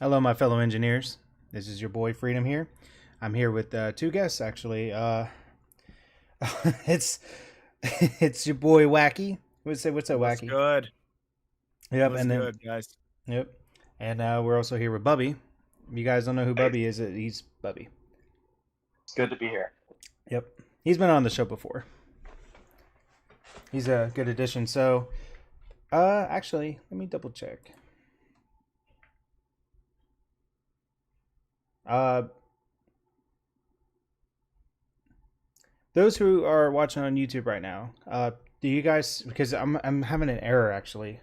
Hello, my fellow engineers. This is your boy Freedom here. I'm here with two guests, actually. It's it's your boy Wacky. What's up, What's Wacky? good? Yep, What's and then good, guys? yep, and we're also here with Bubby. If you guys don't know who Hey, Bubby is, he's Bubby. it's good to be here. Yep, he's been on the show before. He's a good addition. So, actually, let me double check. Uh, those who are watching on YouTube right now, do you guys? Because I'm having an error actually.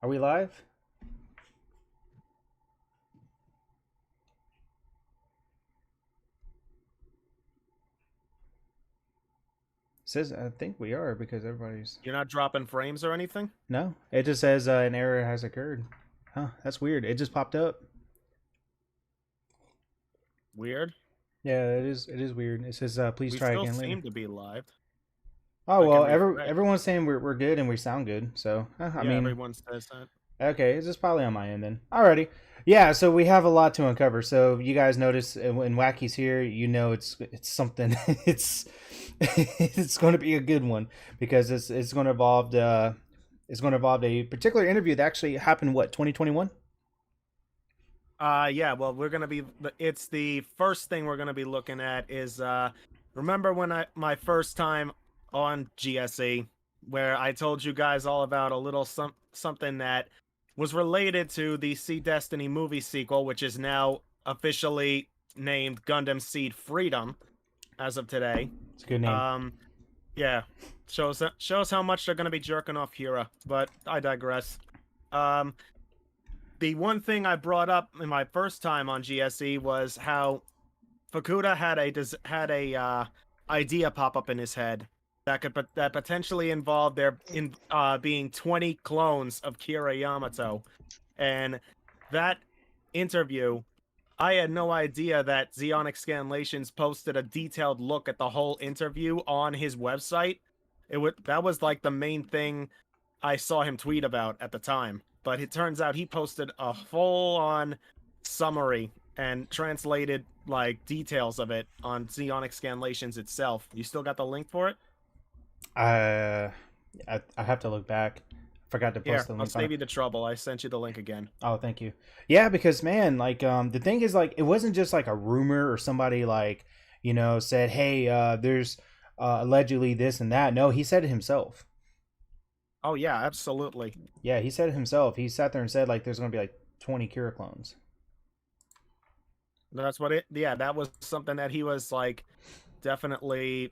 Are we live? Says I think we are because everybody's You're not dropping frames or anything? no. It just says an error has occurred. Huh? That's weird. It just popped up. Weird. Yeah, it is. It is weird. It says please We try still again later. seem to be live. Oh I well, can refresh. everyone's saying we're good and we sound good. So I mean, everyone says that. okay, it's just probably on my end then. Alrighty. Yeah, so we have a lot to uncover. So you guys notice when Wacky's here, you know it's something. it's it's going to be a good one because it's going to involve a particular interview that actually happened. What 2021? Yeah. Well, we're gonna be. It's the first thing we're gonna be looking at is remember when my first time on GSE, where I told you guys all about a little something that was related to the Sea Destiny movie sequel, which is now officially named Gundam Seed Freedom as of today. It's a good name. Yeah, shows how much they're gonna be jerking off Hira, but I digress. The one thing I brought up in my first time on GSE was how Fukuda had a idea pop up in his head that potentially involved there being 20 clones of Kira Yamato, and that interview, I had no idea that Zeonic Scanlations posted a detailed look at the whole interview on his website. That was like the main thing I saw him tweet about at the time. But it turns out he posted a full-on summary and translated like details of it on Zeonic Scanlations itself. You still got the link for it? I have to look back. Forgot to post Here, the link. I'll save you the trouble. I sent you the link again. Oh, thank you. Yeah, because man, like the thing is like it wasn't just like a rumor or somebody like, said, "Hey, there's allegedly this and that." No, he said it himself. Oh yeah, absolutely. Yeah, he said it himself. He sat there and said like there's going to be like 20 Kira clones. That's what it yeah, that was something that he was like definitely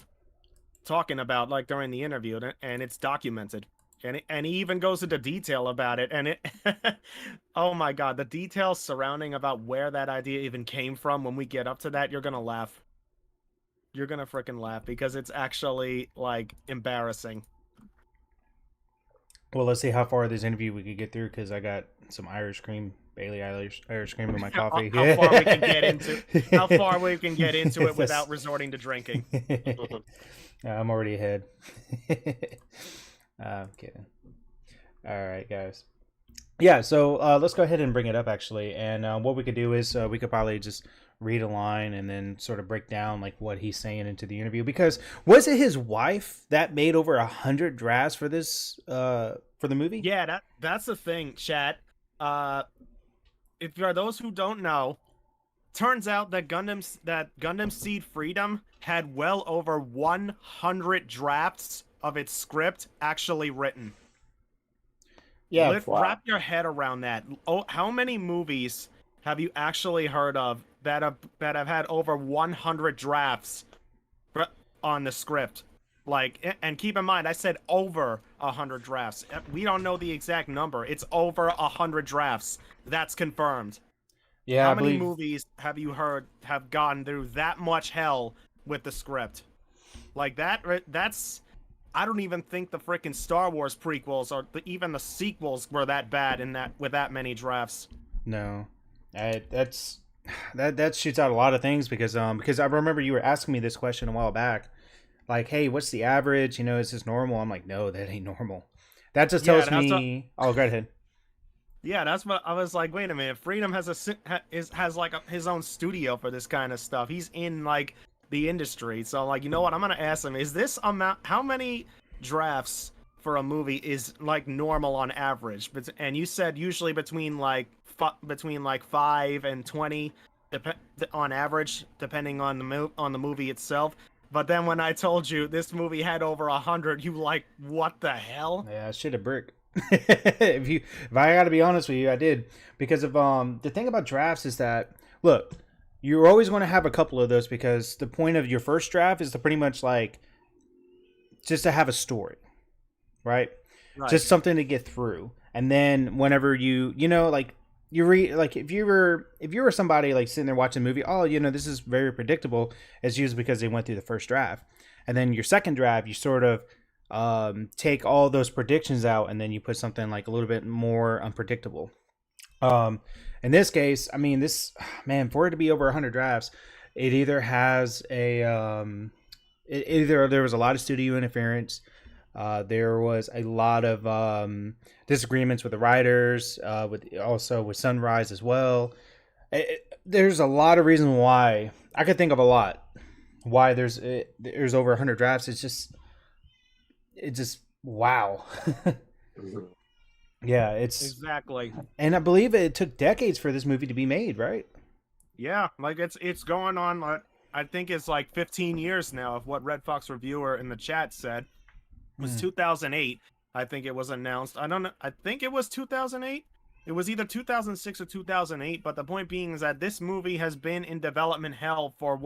talking about like during the interview, and it's documented. And he even goes into detail about it, and it oh my god, the details surrounding about where that idea even came from, when we get up to that, you're gonna laugh. You're gonna freaking laugh because it's actually like embarrassing. Well, let's see how far this interview we could get through because I got some Bailey Irish cream in my coffee. How far we can get into how far we can get into it without resorting to drinking. I'm already ahead. I'm kidding. All right, guys. Yeah, so let's go ahead and bring it up actually. And what we could do is we could probably just read a line and then sort of break down like what he's saying into the interview. Because was it his wife that made over 100 drafts for this for the movie? Yeah, that's the thing, chat. If there are those who don't know, turns out that Gundam Seed Freedom had well over 100 drafts of its script actually written. Yeah, wow. Wrap your head around that. Oh, how many movies have you actually heard of that have had over 100 drafts on the script? Like, and keep in mind, I said over 100 drafts. We don't know the exact number. It's over 100 drafts. That's confirmed. Yeah. How many movies have you heard have gone through that much hell with the script? Like that. That's. I don't even think the freaking Star Wars prequels or even the sequels were that bad with that many drafts. No. That's that shoots out a lot of things because I remember you were asking me this question a while back, like, hey, what's the average? You know, is this normal? I'm like, no, that ain't normal. That just Yeah, tells me. Oh, go ahead. yeah, that's what I was like. Wait a minute, Freedom has has like his own studio for this kind of stuff. He's in like the industry, so like, you know what? I'm gonna ask him: is this amount? How many drafts for a movie is like normal on average? But and you said usually between like 5 and 20, on average, depending on the movie itself. But then when I told you this movie had over 100, you like, what the hell? Yeah, I should have brick. If I got to be honest with you, I did because of the thing about drafts is that look, you're always going to have a couple of those because the point of your first draft is to pretty much like just to have a story, right? Right. Just something to get through, and then whenever you know like you read like if you were somebody like sitting there watching a movie, oh, you know, this is very predictable. It's usually because they went through the first draft, and then your second draft you sort of take all those predictions out and then you put something like a little bit more unpredictable. In this case, I mean, this man, for it to be over 100 drafts, it either has a either there was a lot of studio interference, there was a lot of disagreements with the writers, with Sunrise as well. There's a lot of reasons why I could think of a lot why there's over 100 drafts. It just wow. Yeah, it's Exactly. and I believe it took decades for this movie to be made, right? Yeah, like it's going on. I think it's like 15 years now of what Red Fox Reviewer in the chat said. It was 2008. I think it was announced. I don't know. I think it was 2008. It was either 2006 or 2008. But the point being is that this movie has been in development hell for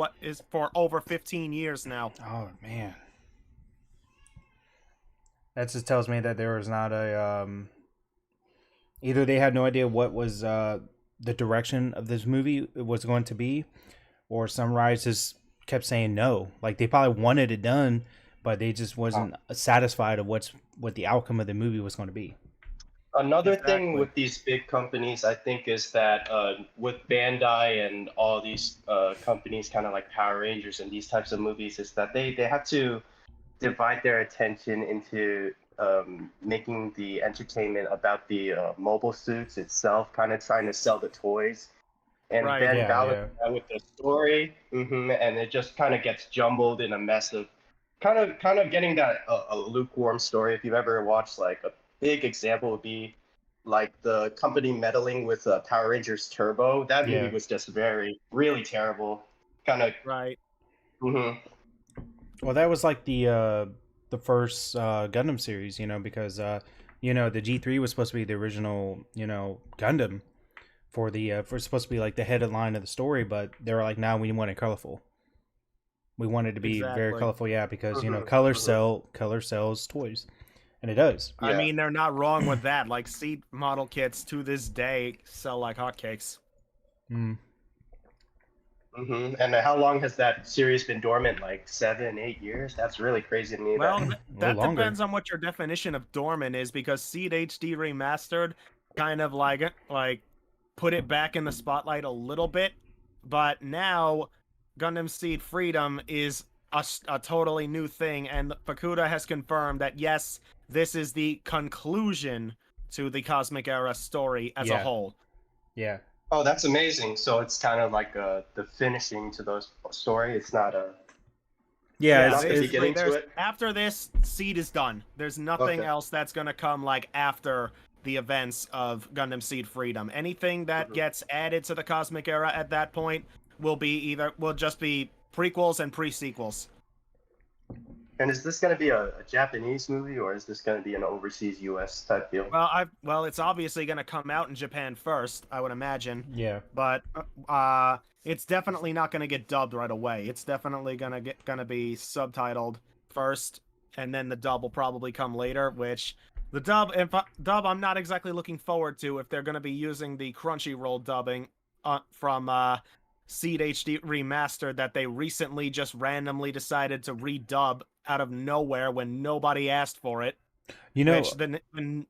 over 15 years now. Oh man, that just tells me that there was not a either they had no idea what was the direction of this movie was going to be, or Sunrise just kept saying no. Like they probably wanted it done, but they just wasn't satisfied of what the outcome of the movie was going to be. Another Exactly. thing with these big companies, I think, is that with Bandai and all these companies, kind of like Power Rangers and these types of movies, is that they have to divide their attention into making the entertainment about the mobile suits itself, kind of trying to sell the toys, and Right. then Yeah, balance that with the story, and it just kind of gets jumbled in a mess of kind of getting that a lukewarm story. If you've ever watched like a big example would be like the company meddling with Power Rangers Turbo. That movie Yeah. was just really terrible. Kind of. Right. Well, that was like the first Gundam series, you know, because you know the G3 was supposed to be the original, you know, Gundam for supposed to be like the headline of the story, but they were like, now we want it colorful. We want it to be very Exactly. colorful, yeah, because you know color sells toys, and it does. I Yeah. mean, they're not wrong with that. Like, Seed model kits to this day sell like hotcakes. Mm. And how long has that series been dormant? Like 7, 8 years? That's really crazy to me. Well, that, that longer. depends on what your definition of dormant is, because Seed HD Remastered kind of like put it back in the spotlight a little bit, but now Gundam Seed Freedom is a totally new thing, and Fukuda has confirmed that yes, this is the conclusion to the Cosmic Era story as a whole. Yeah. oh, that's amazing. So it's kind of like the finishing to those story. It's not a. Yeah, not the it's, beginning to it. After this, Seed is done. There's nothing Okay. else that's gonna come like after the events of Gundam Seed Freedom. Anything that gets added to the Cosmic Era at that point will just be prequels and pre-sequels. And is this going to be a Japanese movie, or is this going to be an overseas U.S. type deal? Well, it's obviously gonna come out in Japan first, I would imagine. yeah. But it's definitely not gonna get dubbed right away. It's definitely gonna be subtitled first, and then the dub will probably come later. Which the dub I'm not exactly looking forward to if they're gonna be using the Crunchyroll dubbing from Seed HD Remastered that they recently just randomly decided to redub out of nowhere when nobody asked for it. You know, Which the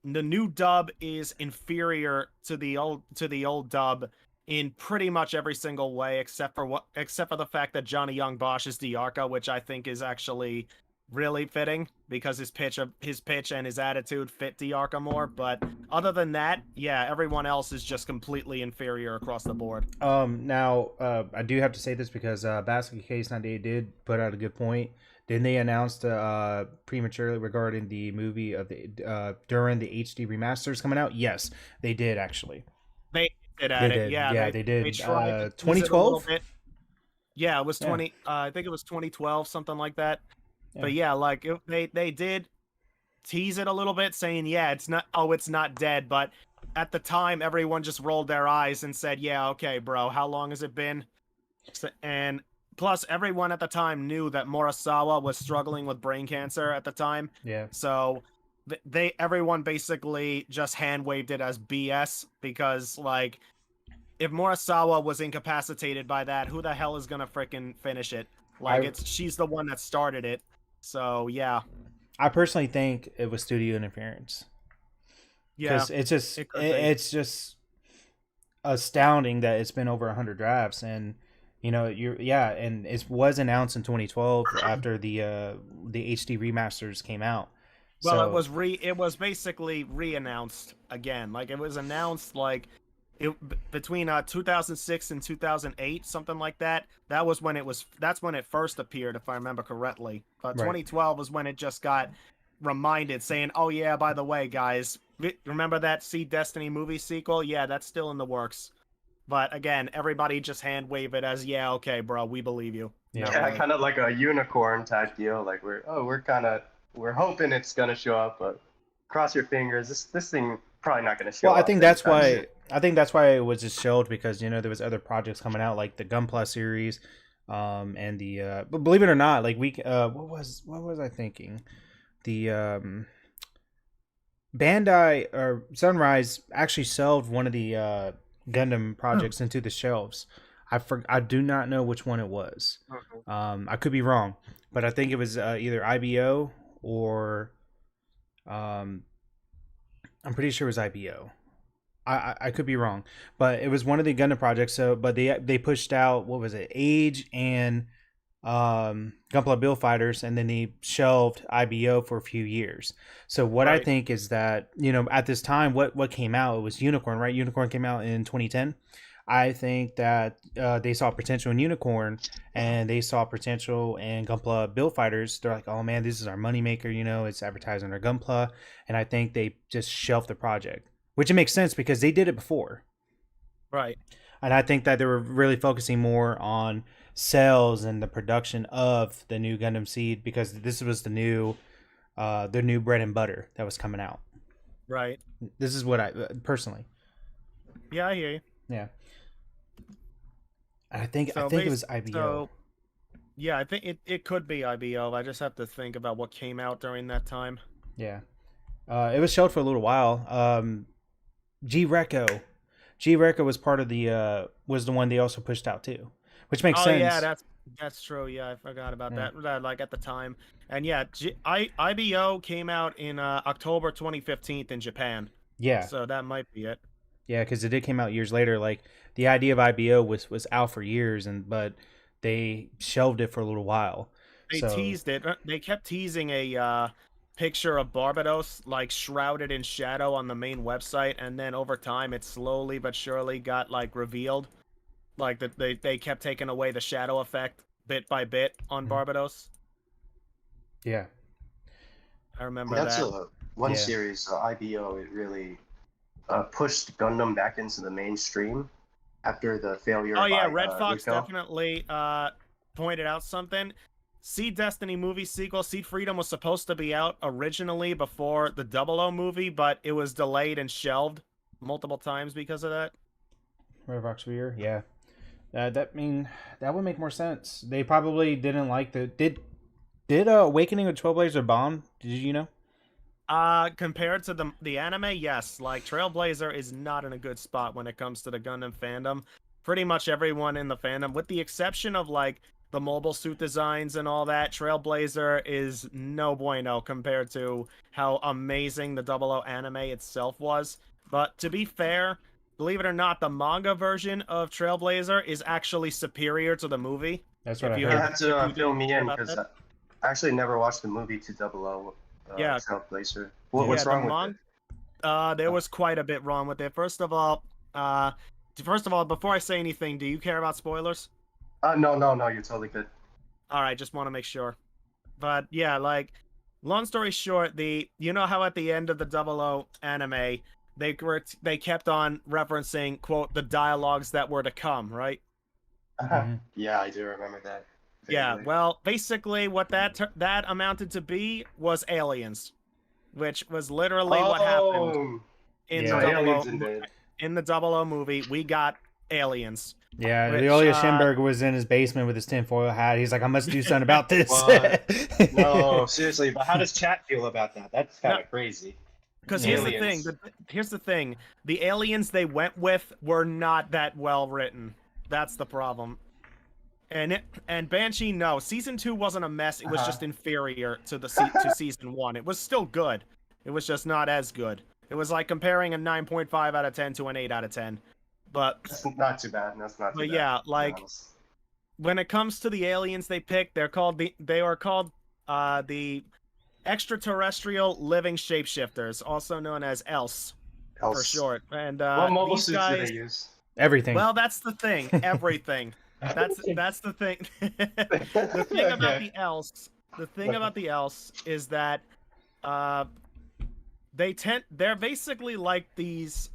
new dub is inferior to the old dub in pretty much every single way, except for the fact that Johnny Young Bosch is Diarca, which I think is actually really fitting because his pitch and his attitude fit Diarca more. But other than that, yeah, everyone else is just completely inferior across the board. Now, I do have to say this because Basket Case 98 did put out a good point. Didn't they announce prematurely regarding the movie of the during the HD remasters coming out? Yes, they did actually. They did at it. Did. Yeah, they did. They tried to 2012. Yeah, it was 20. I think it was 2012, something like that. Yeah. But yeah, like they did tease it a little bit, saying, "Yeah, it's not dead." But at the time, everyone just rolled their eyes and said, "Yeah, okay, bro. How long has it been?" And plus, everyone at the time knew that Murasawa was struggling with brain cancer at the time. Yeah. So everyone basically just hand waved it as BS because, like, if Murasawa was incapacitated by that, who the hell is gonna frickin' finish it? Like, she's the one that started it. So yeah. I personally think it was studio interference. Yeah, because it's just astounding that it's been over 100 drafts, and and it was announced in 2012 after the HD remasters came out. Well, so, it was basically re-announced again. Like, it was announced between 2006 and 2008, something like that. That's when it first appeared, if I remember correctly. But 2012 was when it just got reminded, saying, "Oh yeah, by the way, guys, remember that Seed Destiny movie sequel? Yeah, that's still in the works." But again, everybody just hand wave it as, "Yeah, okay, bro, we believe you." Yeah, kind of like a unicorn type deal. Like we're hoping it's gonna show up, but cross your fingers. This thing probably not gonna show up. Well, I think that's why. I think that's why it was just shelved, because there was other projects coming out, like the Gunpla series, and the but believe it or not, like what was I thinking? The Bandai or Sunrise actually shelved one of the Gundam projects into the shelves. I do not know which one it was. I could be wrong, but I think it was either IBO or I'm pretty sure it was IBO. I could be wrong, but it was one of the Gundam projects. So, but they pushed out, what was it, Age and Gunpla Bill Fighters, and then they shelved IBO for a few years. So what I think is that at this time, what came out, it was Unicorn, right? Unicorn came out in 2010. I think that they saw potential in Unicorn, and they saw potential in Gunpla Bill Fighters. They're like, "Oh man, this is our moneymaker, it's advertising our Gunpla," and I think they just shelved the project. Which it makes sense because they did it before. Right. And I think that they were really focusing more on sales and the production of the new Gundam Seed, because this was the new bread and butter that was coming out. Right. This is what I personally. Yeah, I hear you. Yeah. I think it was IBO. So, yeah, I think it could be IBO. I just have to think about what came out during that time. Yeah. It was shelved for a little while. G-Reco was part of was the one they also pushed out too, which makes sense. Oh yeah, that's true. Yeah, I forgot about that. Like at the time, and yeah, IBO came out in October 2015 in Japan. Yeah, so that might be it. Yeah, because it did came out years later. Like the idea of IBO was out for years, but they shelved it for a little while. They teased it. They kept teasing a picture of Barbados like shrouded in shadow on the main website, and then over time it slowly but surely got like revealed, like that they kept taking away the shadow effect bit by bit on Barbados. Yeah, I remember that's that. One series, IBO. It really pushed Gundam back into the mainstream after the failure. Oh yeah, Red Fox definitely pointed out something. Seed Destiny movie sequel, Seed Freedom, was supposed to be out originally before the 00 movie, but it was delayed and shelved multiple times because of that. Red Fox Weir, yeah. That would make more sense. They probably didn't like did Awakening of Trailblazer bomb? Did you know? Compared to the anime, yes. Like, Trailblazer is not in a good spot when it comes to the Gundam fandom. Pretty much everyone in the fandom, with the exception of like the mobile suit designs and all that, Trailblazer is no bueno compared to how amazing the 00 anime itself was. But to be fair, believe it or not, the manga version of Trailblazer is actually superior to the movie. That's what If I you You heard. have to if you fill didn't me hear in about because that. I actually never watched the movie to Double O Yeah. Trailblazer. Yeah. What's the wrong with it? There was quite a bit wrong with it. First of all, before I say anything, do you care about spoilers? No, you're totally good. All right, just want to make sure. But yeah, like, long story short, you know how at the end of the Double O anime, they kept on referencing, quote, the dialogues that were to come, right? Mhm. Yeah, I do remember that. Yeah, vaguely. well, basically what that amounted to be was aliens, which was literally what happened Oh, in Yeah. the so Double aliens O invade. in the Double O movie. We got aliens, Yeah, which Ilya Schemberg was in his basement with his tinfoil hat. He's like, I must do something about this. What? No, seriously, but how does chat feel about that? That's kind No, of crazy. because Aliens. here's the thing: the aliens they went with were not that well written. That's the problem. And Banshee, no, season 2 wasn't a mess. It was Uh-huh. just inferior to to season 1. It was still good. It was just not as good. It was like comparing a 9.5 out of 10 to an 8 out of 10. But That's not too bad. That's not too bad. yeah, to be like, honest. when it comes to the aliens they picked, they are called the extraterrestrial living shapeshifters, also known as ELSE for Else. short. And What mobile these suits do guys, they use? Everything. well, that's the thing. Everything. That's the thing. The thing about Okay. the else is that they're basically like these.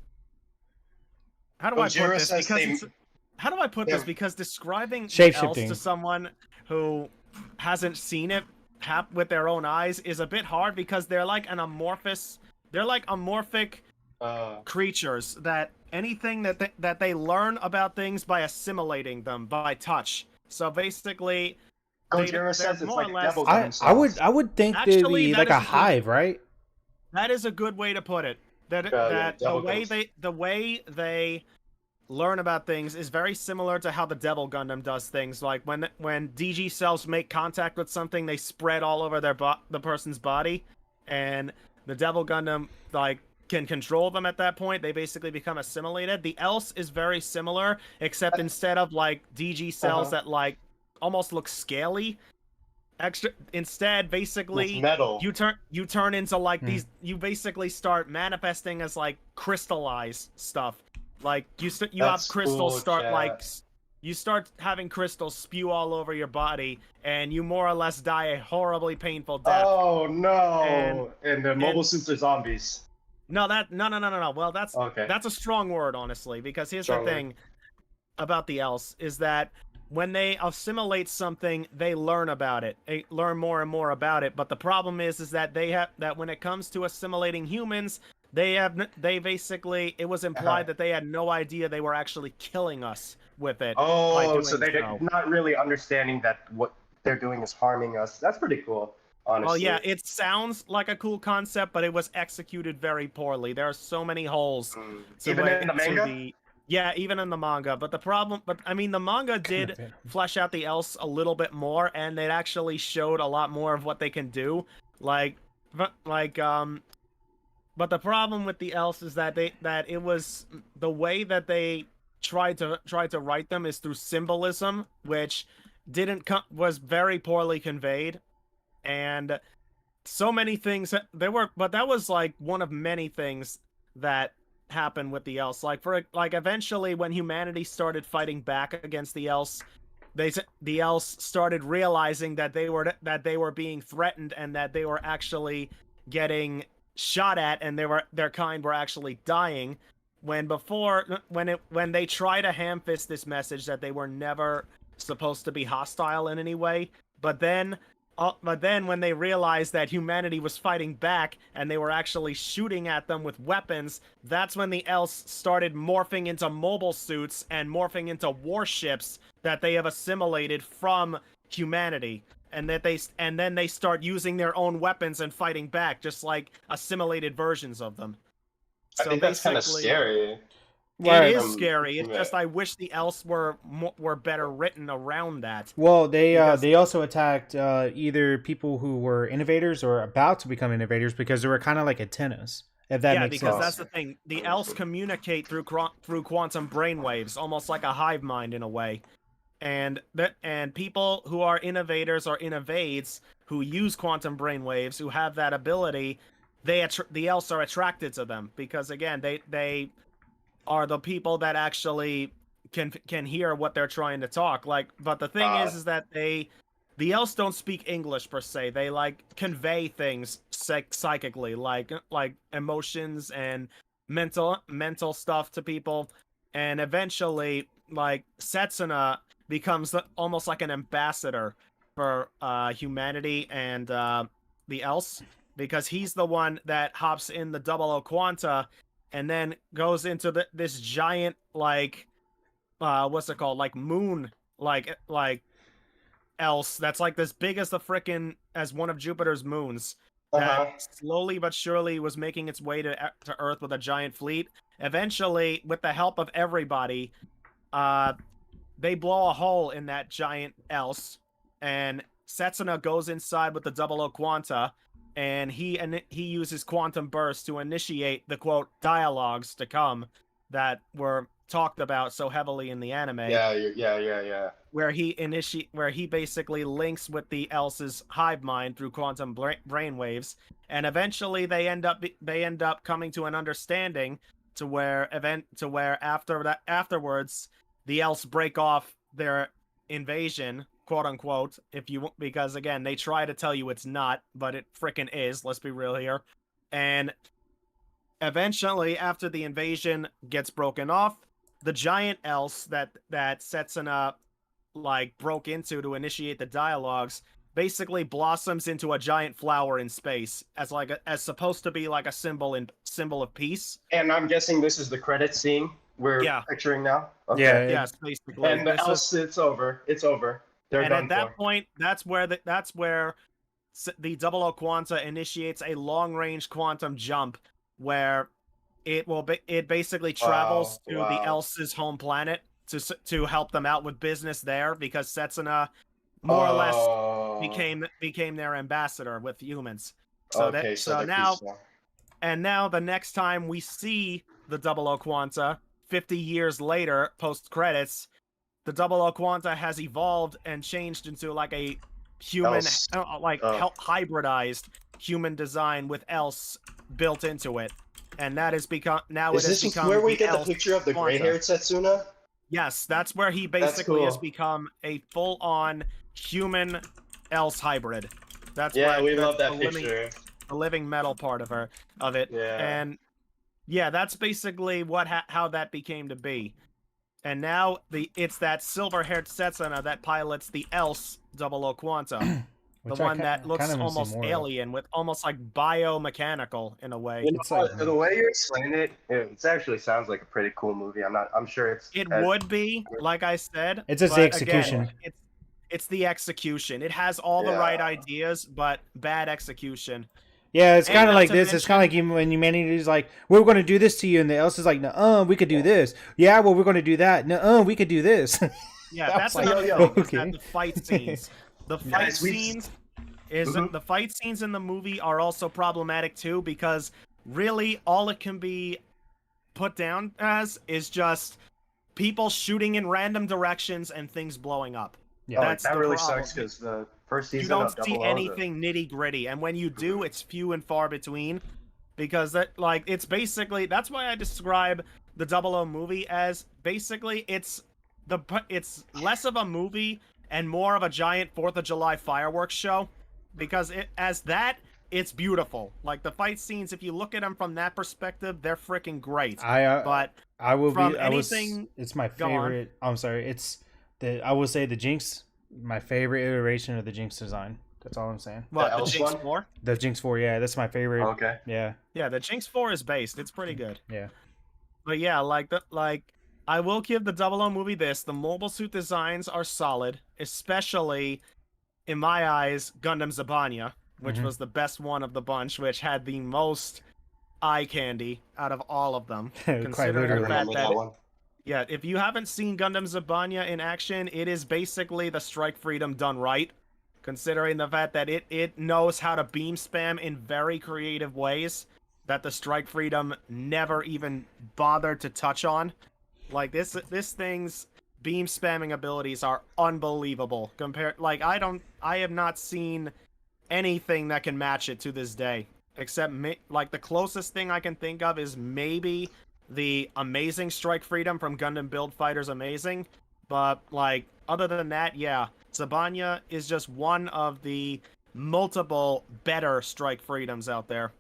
How do I put Gojira this? says Because they- how do I put this? they're- Because describing the else Shape-shifting. to someone who hasn't seen it with their own eyes is a bit hard, because they're like amorphic creatures that anything that they learn about things by assimilating them by touch. So basically, Gojira they're says it's more or like less. devil I themselves. would think they'd Actually, be that like is a a good- hive, right? That is a good way to put it. That Yeah, the devil way guns. the way they learn about things is very similar to how the Devil Gundam does things. Like when DG cells make contact with something, they spread all over the person's body, and the Devil Gundam like can control them at that point. They basically become assimilated. The else is very similar, except instead of like DG cells that like almost look scaly, instead basically It's metal. you turn into like these. You basically start manifesting as like crystallized stuff. Like you have That's crystals cool, start chat. like you start having crystals spew all over your body, and you more or less die a horribly painful death. Oh no! And the mobile and- suits are zombies. No. Well, that's Okay. that's a strong word, honestly, because here's Strong the word. thing about the else is that when they assimilate something, they learn about it. They learn more and more about it. But the problem is that when it comes to assimilating humans, they basically, it was implied that they had no idea they were actually killing us with it. by Oh, doing so they're not really understanding that what they're doing is harming us. That's pretty cool, honestly. Well, yeah, it sounds like a cool concept, but it was executed very poorly. There are so many holes. Even in the manga? Yeah, even in the manga. But I mean, the manga did flesh out the else a little bit more, and it actually showed a lot more of what they can do. But the problem with the else is that it was the way that they tried to write them is through symbolism, which was very poorly conveyed, and so many things but that was like one of many things that happened with the else. Eventually, when humanity started fighting back against the else, the else started realizing that they were being threatened, and that they were actually getting shot at, and their kind were actually dying. When they try to ham fist this message that they were never supposed to be hostile in any way, but then when they realized that humanity was fighting back and they were actually shooting at them with weapons, that's when the else started morphing into mobile suits and morphing into warships that they have assimilated from humanity. And then they start using their own weapons and fighting back, just like assimilated versions of them. I think that's kind of scary. It is scary. It's just I wish the else were better written around that. Well, they also attacked either people who were innovators or about to become innovators, because they were kind of like antennas, If that Yeah, makes because sense. that's the thing. The elves communicate through quantum brainwaves, almost like a hive mind in a way. And people who are innovators or innovades who use quantum brainwaves, who have that ability, the elves are attracted to them because again, they are the people that actually can hear what they're trying to talk. Like, but the thing is that the elves don't speak English per se. They like convey things psychically, like emotions and mental stuff to people, and eventually, like Setsuna becomes almost like an ambassador for humanity and the elves because he's the one that hops in the double O Quanta and then goes into this giant like what's it called, like moon like else that's like this big as the frickin' as one of Jupiter's moons that slowly but surely was making its way to Earth with a giant fleet. Eventually, with the help of everybody, they blow a hole in that giant else, and Setsuna goes inside with the double O Quanta, and he uses quantum burst to initiate the quote dialogues to come that were talked about so heavily in the anime. Yeah. Where he basically links with the else's hive mind through quantum brainwaves, and eventually they end up coming to an understanding to where afterwards the elves break off their invasion, quote unquote, because again they try to tell you it's not, but it frickin' is. Let's be real here. And eventually, after the invasion gets broken off, the giant elves that Setsuna like broke into to initiate the dialogues basically blossoms into a giant flower in space as supposed to be like a symbol of peace. And I'm guessing this is the credit scene we're picturing now. Okay. Yeah. Yes, basically. And the else, it's over. It's over. They're and done at that for. point, that's where the double O Quanta initiates a long-range quantum jump where it basically travels to the else's home planet to help them out with business there because Setsuna more or less became their ambassador with humans. So now the next time we see the double O Quanta 50 years later, post credits, the double O Quanta has evolved and changed into like a human hybridized human design with else built into it. And that has become Is this where we get the picture of the gray-haired Setsuna? Yes, that's where he basically has become a full-on human else hybrid. That's we love that picture. The living metal part of it. Yeah. And yeah, that's basically how that became to be. And now it's that silver-haired Setsuna that pilots the else double O Quanta. The one that looks almost alien, with almost like biomechanical in a way. The way you explain it, it actually sounds like a pretty cool movie. I'm sure it would be, like I said. It's just the execution. Again, it's the execution. It has all the right ideas, but bad execution. Yeah, it's kind of like this. It's kind of like when humanity is like, we're going to do this to you, and the else is like, no, we could do this. Yeah, well, we're going to do that. No, we could do this. Yeah, that's another thing. The fight scenes. The fight scenes the fight scenes in the movie are also problematic too, because really all it can be put down as is just people shooting in random directions and things blowing up. Yeah, that really sucks because the first season you don't see anything nitty gritty, and when you do, it's few and far between. Because it's basically, that's why I describe the Double O movie as basically it's less of a movie and more of a giant 4th of July fireworks show. Because it's beautiful. Like the fight scenes, if you look at them from that perspective, they're freaking great. It's my favorite. I'm sorry. I will say the Jinx, my favorite iteration of the Jinx design. That's all I'm saying. What, the Jinx 4? The Jinx 4, yeah, that's my favorite. Oh, okay. Yeah. Yeah, the Jinx 4 is based. It's pretty good. Yeah. But yeah, I will give the Double O movie this. The mobile suit designs are solid, especially in my eyes, Gundam Zabanya, which was the best one of the bunch, which had the most eye candy out of all of them. Quite literally. Yeah, if you haven't seen Gundam Zabanya in action, it is basically the Strike Freedom done right, considering the fact that it knows how to beam spam in very creative ways that the Strike Freedom never even bothered to touch on. Like this thing's beam spamming abilities are unbelievable. I have not seen anything that can match it to this day, except like the closest thing I can think of is maybe the Amazing Strike Freedom from Gundam Build Fighters Amazing. But like other than that, yeah, Sabanya is just one of the multiple better Strike Freedoms out there.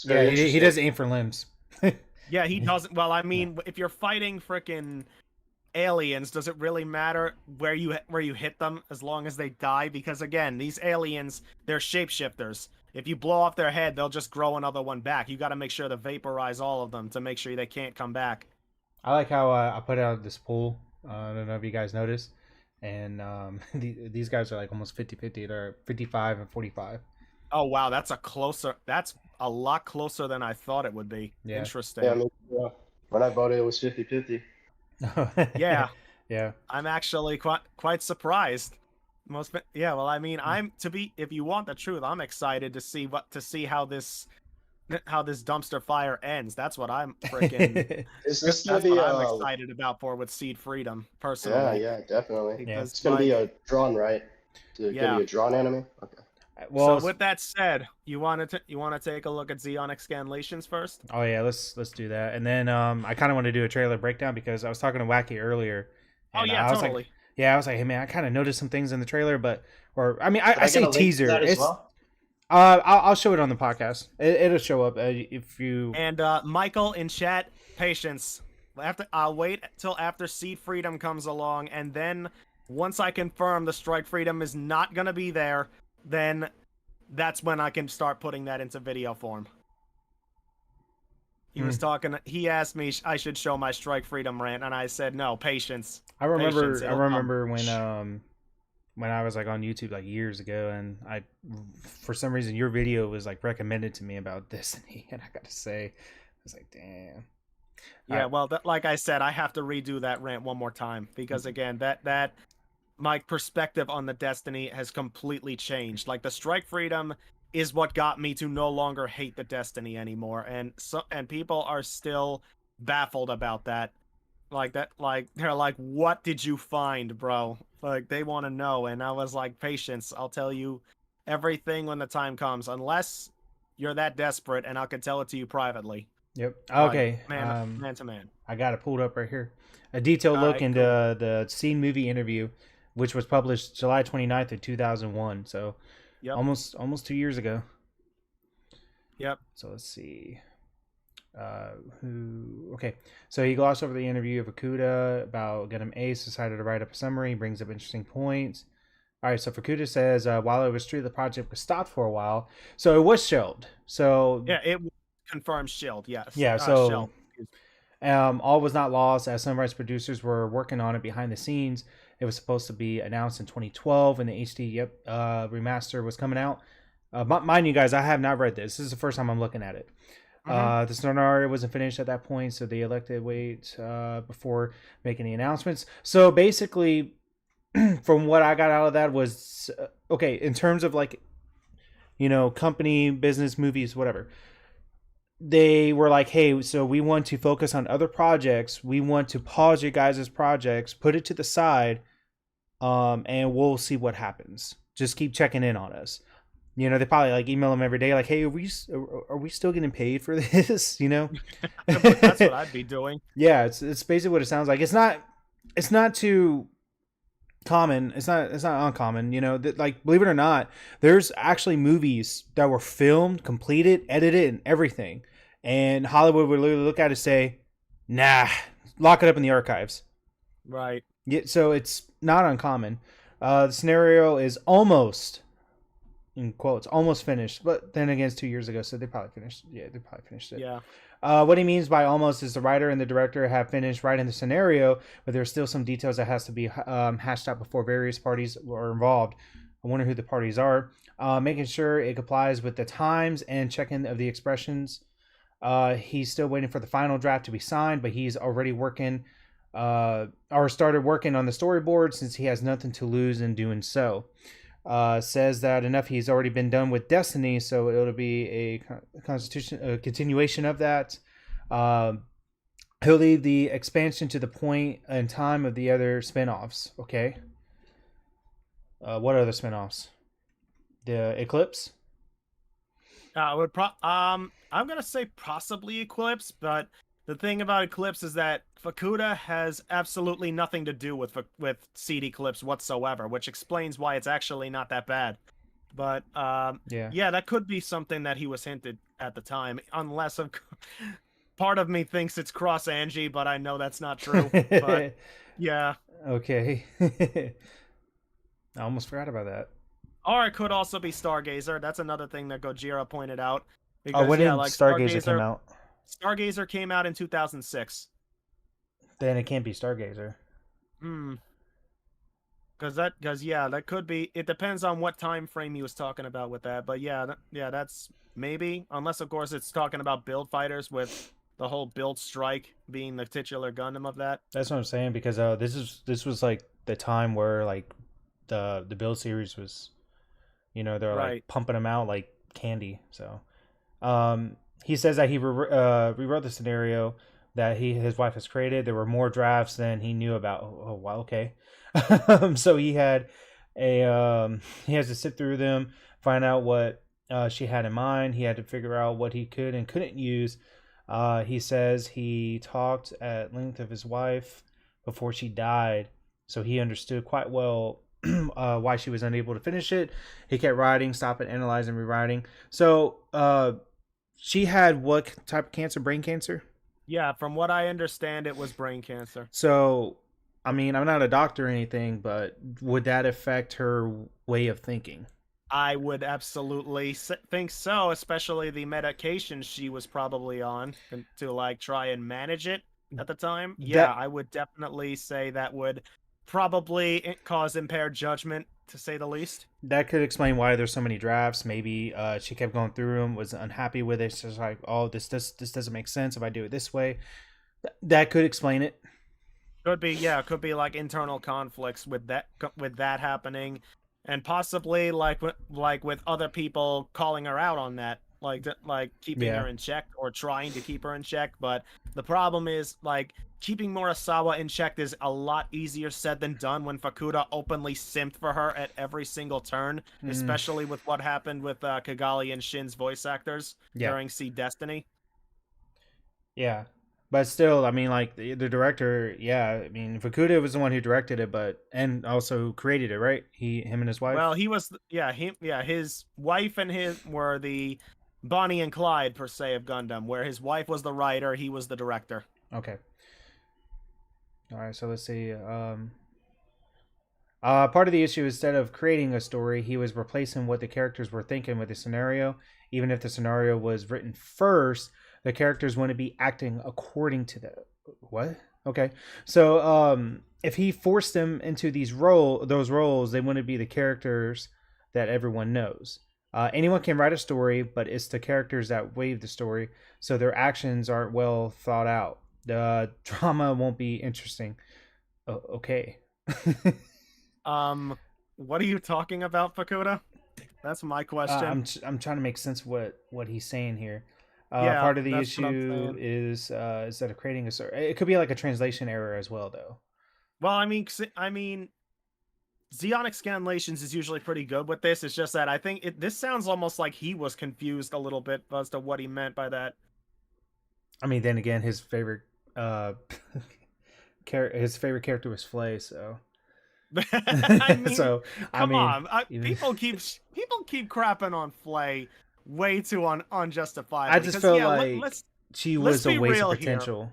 Yeah, he does aim for limbs. Yeah, he doesn't. Well, I mean, if you're fighting frickin' aliens, does it really matter where you hit them as long as they die? Because again, these aliens, they're shapeshifters. If you blow off their head, they'll just grow another one back. You got to make sure to vaporize all of them to make sure they can't come back. I like how I put out this pool. I don't know if you guys noticed. And these guys are like almost 50-50. They're 55 and 45. Oh, wow. That's a lot closer than I thought it would be. Yeah. Interesting. Yeah, when I voted, it was 50-50. Yeah. Yeah. I'm actually quite surprised. Well, I mean, if you want the truth, I'm excited to see how this dumpster fire ends. That's what I'm freaking. That's what I'm excited about with Seed Freedom, personally. Yeah, definitely. Because it's gonna be a drawn, right? It's gonna be a drawn anime. Okay. Well, so with that said, you want to take a look at Zeonic scanlations first? Oh yeah, let's do that. And then I kind of want to do a trailer breakdown because I was talking to Wacky earlier. Oh yeah, totally. I was like, hey man, I kind of noticed some things in the trailer, I say teaser. It's well? I'll show it on the podcast. It'll show up if you. And Michael in chat, patience. I'll wait till after Seed Freedom comes along, and then once I confirm the Strike Freedom is not gonna be there, then that's when I can start putting that into video form. He was talking. He asked me I should show my Strike Freedom rant, and I said no. Patience. I remember when I was like on YouTube like years ago, and for some reason your video was like recommended to me about Destiny, and I got to say, I was like, damn. Yeah, well, like I said, I have to redo that rant one more time because again, that my perspective on the Destiny has completely changed. Like the Strike Freedom is what got me to no longer hate the Destiny anymore, and people are still baffled about that. Like they're like, what did you find, bro? Like they want to know, and I was like, patience. I'll tell you everything when the time comes, unless you're that desperate, and I can tell it to you privately. Yep. Okay. Man to man. I got it pulled up right here. A detailed look into the Scene movie interview, which was published July 29th of 2001. So almost 2 years ago. Yep. So let's see. Okay. So he glossed over the interview of Fukuda about Gundam Ace, decided to write up a summary, brings up interesting points. All right, so Fukuda says, while it was true the project was stopped for a while, so it was shelved. So yeah, it confirmed shelved, yes. Yeah, so all was not lost as Sunrise producers were working on it behind the scenes. It was supposed to be announced in 2012 and the HD remaster was coming out. Mind you guys, I have not read this. This is the first time I'm looking at it. The scenario wasn't finished at that point, so they elected to wait before making the announcements. So basically, from what I got out of that was, okay, in terms of like, company, business, movies, whatever, they were like, hey, so we want to focus on other projects. We want to pause your guys' projects, put it to the side, and we'll see what happens. Just keep checking in on us. They probably like email them every day, like, "Hey, are we still getting paid for this?" That's what I'd be doing. Yeah, it's basically what it sounds like. It's not too common. It's not uncommon. Like, believe it or not, there's actually movies that were filmed, completed, edited, and everything, and Hollywood would literally look at it and say, "Nah, lock it up in the archives." Right. Yeah. So it's not uncommon. The scenario is almost, in quotes, almost finished, but then again, it's 2 years ago, so they probably finished. Yeah, they probably finished it. Yeah. What he means by almost is the writer and the director have finished writing the scenario, but there's still some details that has to be hashed out before various parties are involved. I wonder who the parties are. Making sure it complies with the times and checking of the expressions. He's still waiting for the final draft to be signed, but he's already working or started working on the storyboard since he has nothing to lose in doing so. says that enough he's already been done with Destiny, so it'll be a continuation of that. He'll leave the expansion to the point and time of the other spin-offs. Okay. What other spin-offs? The Eclipse? I'm gonna say possibly Eclipse, but the thing about Eclipse is that Fukuda has absolutely nothing to do with Seed Eclipse whatsoever, which explains why it's actually not that bad. But yeah, that could be something that he was hinted at the time, unless of part of me thinks it's Cross Angie, but I know that's not true. But yeah. Okay. I almost forgot about that. Or it could also be Stargazer. That's another thing that Gojira pointed out. Because, when did Stargazer come out? Stargazer came out in 2006. Then it can't be Stargazer. Because yeah, that could be. It depends on what time frame he was talking about with that. But yeah, that's maybe, unless of course it's talking about build fighters with the whole build strike being the titular Gundam of that. That's what I'm saying, because this was like the time where like the build series was, they're like pumping them out like candy. So he says that he rewrote the scenario that his wife has created. There were more drafts than he knew about. Oh wow, okay. So he has to sit through them, find out what she had in mind. He had to figure out what he could and couldn't use. He says he talked at length of his wife before she died, so he understood quite well why she was unable to finish it. He kept writing, stopping, analyzing, rewriting. So she had what type of cancer? Brain cancer? Yeah, from what I understand, it was brain cancer. So, I mean, I'm not a doctor or anything, but would that affect her way of thinking? I would absolutely think so, especially the medication she was probably on to like try and manage it at the time. Yeah, I would definitely say that would probably cause impaired judgment, to say the least. That could explain why there's so many drafts. Maybe she kept going through them, was unhappy with it. She's like, oh, this doesn't make sense if I do it this way. That could explain it. Could be, yeah. Could be like internal conflicts with that happening, and possibly like with other people calling her out on that, like keeping her in check or trying to keep her in check. But the problem is, like, keeping Murasawa in check is a lot easier said than done when Fukuda openly simped for her at every single turn, especially with what happened with Kigali and Shin's voice actors during Seed Destiny. Yeah. But still, I mean, like, the director, I mean, Fukuda was the one who directed it, and also created it, right? Him and his wife? Well, he was, his wife and his were the Bonnie and Clyde, per se, of Gundam, where his wife was the writer, he was the director. Okay. All right, so let's see. Part of the issue, instead of creating a story, he was replacing what the characters were thinking with the scenario. Even if the scenario was written first, the characters wouldn't be acting according to the what? Okay, so if he forced them into those roles, they wouldn't be the characters that everyone knows. Anyone can write a story, but it's the characters that wave the story, so their actions aren't well thought out. The drama won't be interesting. Okay. What are you talking about, Fukuda? That's my question. I'm trying to make sense of what he's saying here. Part of the issue is instead of creating a story, it could be like a translation error as well, though. Well, I mean, Zeonic Scanlations is usually pretty good with this. It's just that I think this sounds almost like he was confused a little bit as to what he meant by that. I mean, then again, his favorite character was Flay, so. I mean, so come on, people keep crapping on Flay way too unjustifiably. I just feel like she was a waste of potential.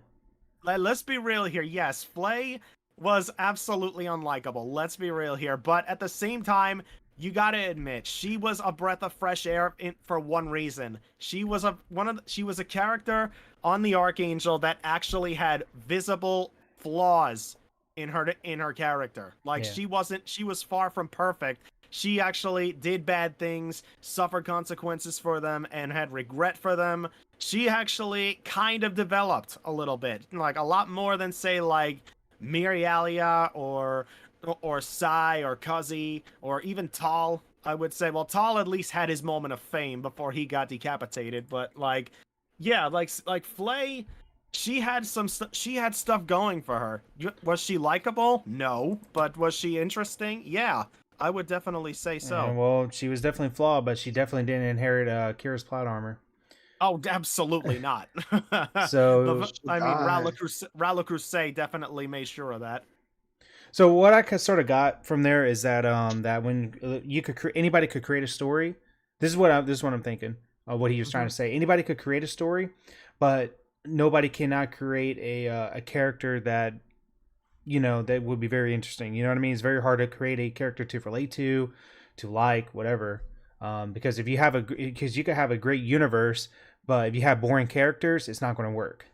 Let's be real here. Yes, Flay was absolutely unlikable. Let's be real here. But at the same time, you gotta admit, she was a breath of fresh air for one reason. She was a character on the Archangel that actually had visible flaws in her character. Like, she was far from perfect. She actually did bad things, suffered consequences for them, and had regret for them. She actually kind of developed a little bit, like a lot more than, say, like Mirialia or or Sai or Kazi or even Tal, I would say. Well, Tal at least had his moment of fame before he got decapitated, but like, yeah, like Flay, she had she had stuff going for her. Was she likable? No, but was she interesting? Yeah, I would definitely say so. And well, she was definitely flawed, but she definitely didn't inherit Kira's plot armor. Oh, absolutely not. So, I mean, God. Rala Crusade definitely made sure of that. so what I sort of got from there is that that when you could anybody could create a story. This is what I'm thinking. What he was trying to say. Anybody could create a story, but nobody cannot create a character that that would be very interesting. You know what I mean? It's very hard to create a character to relate to like, whatever. Because if you have because you could have a great universe, but if you have boring characters, it's not going to work.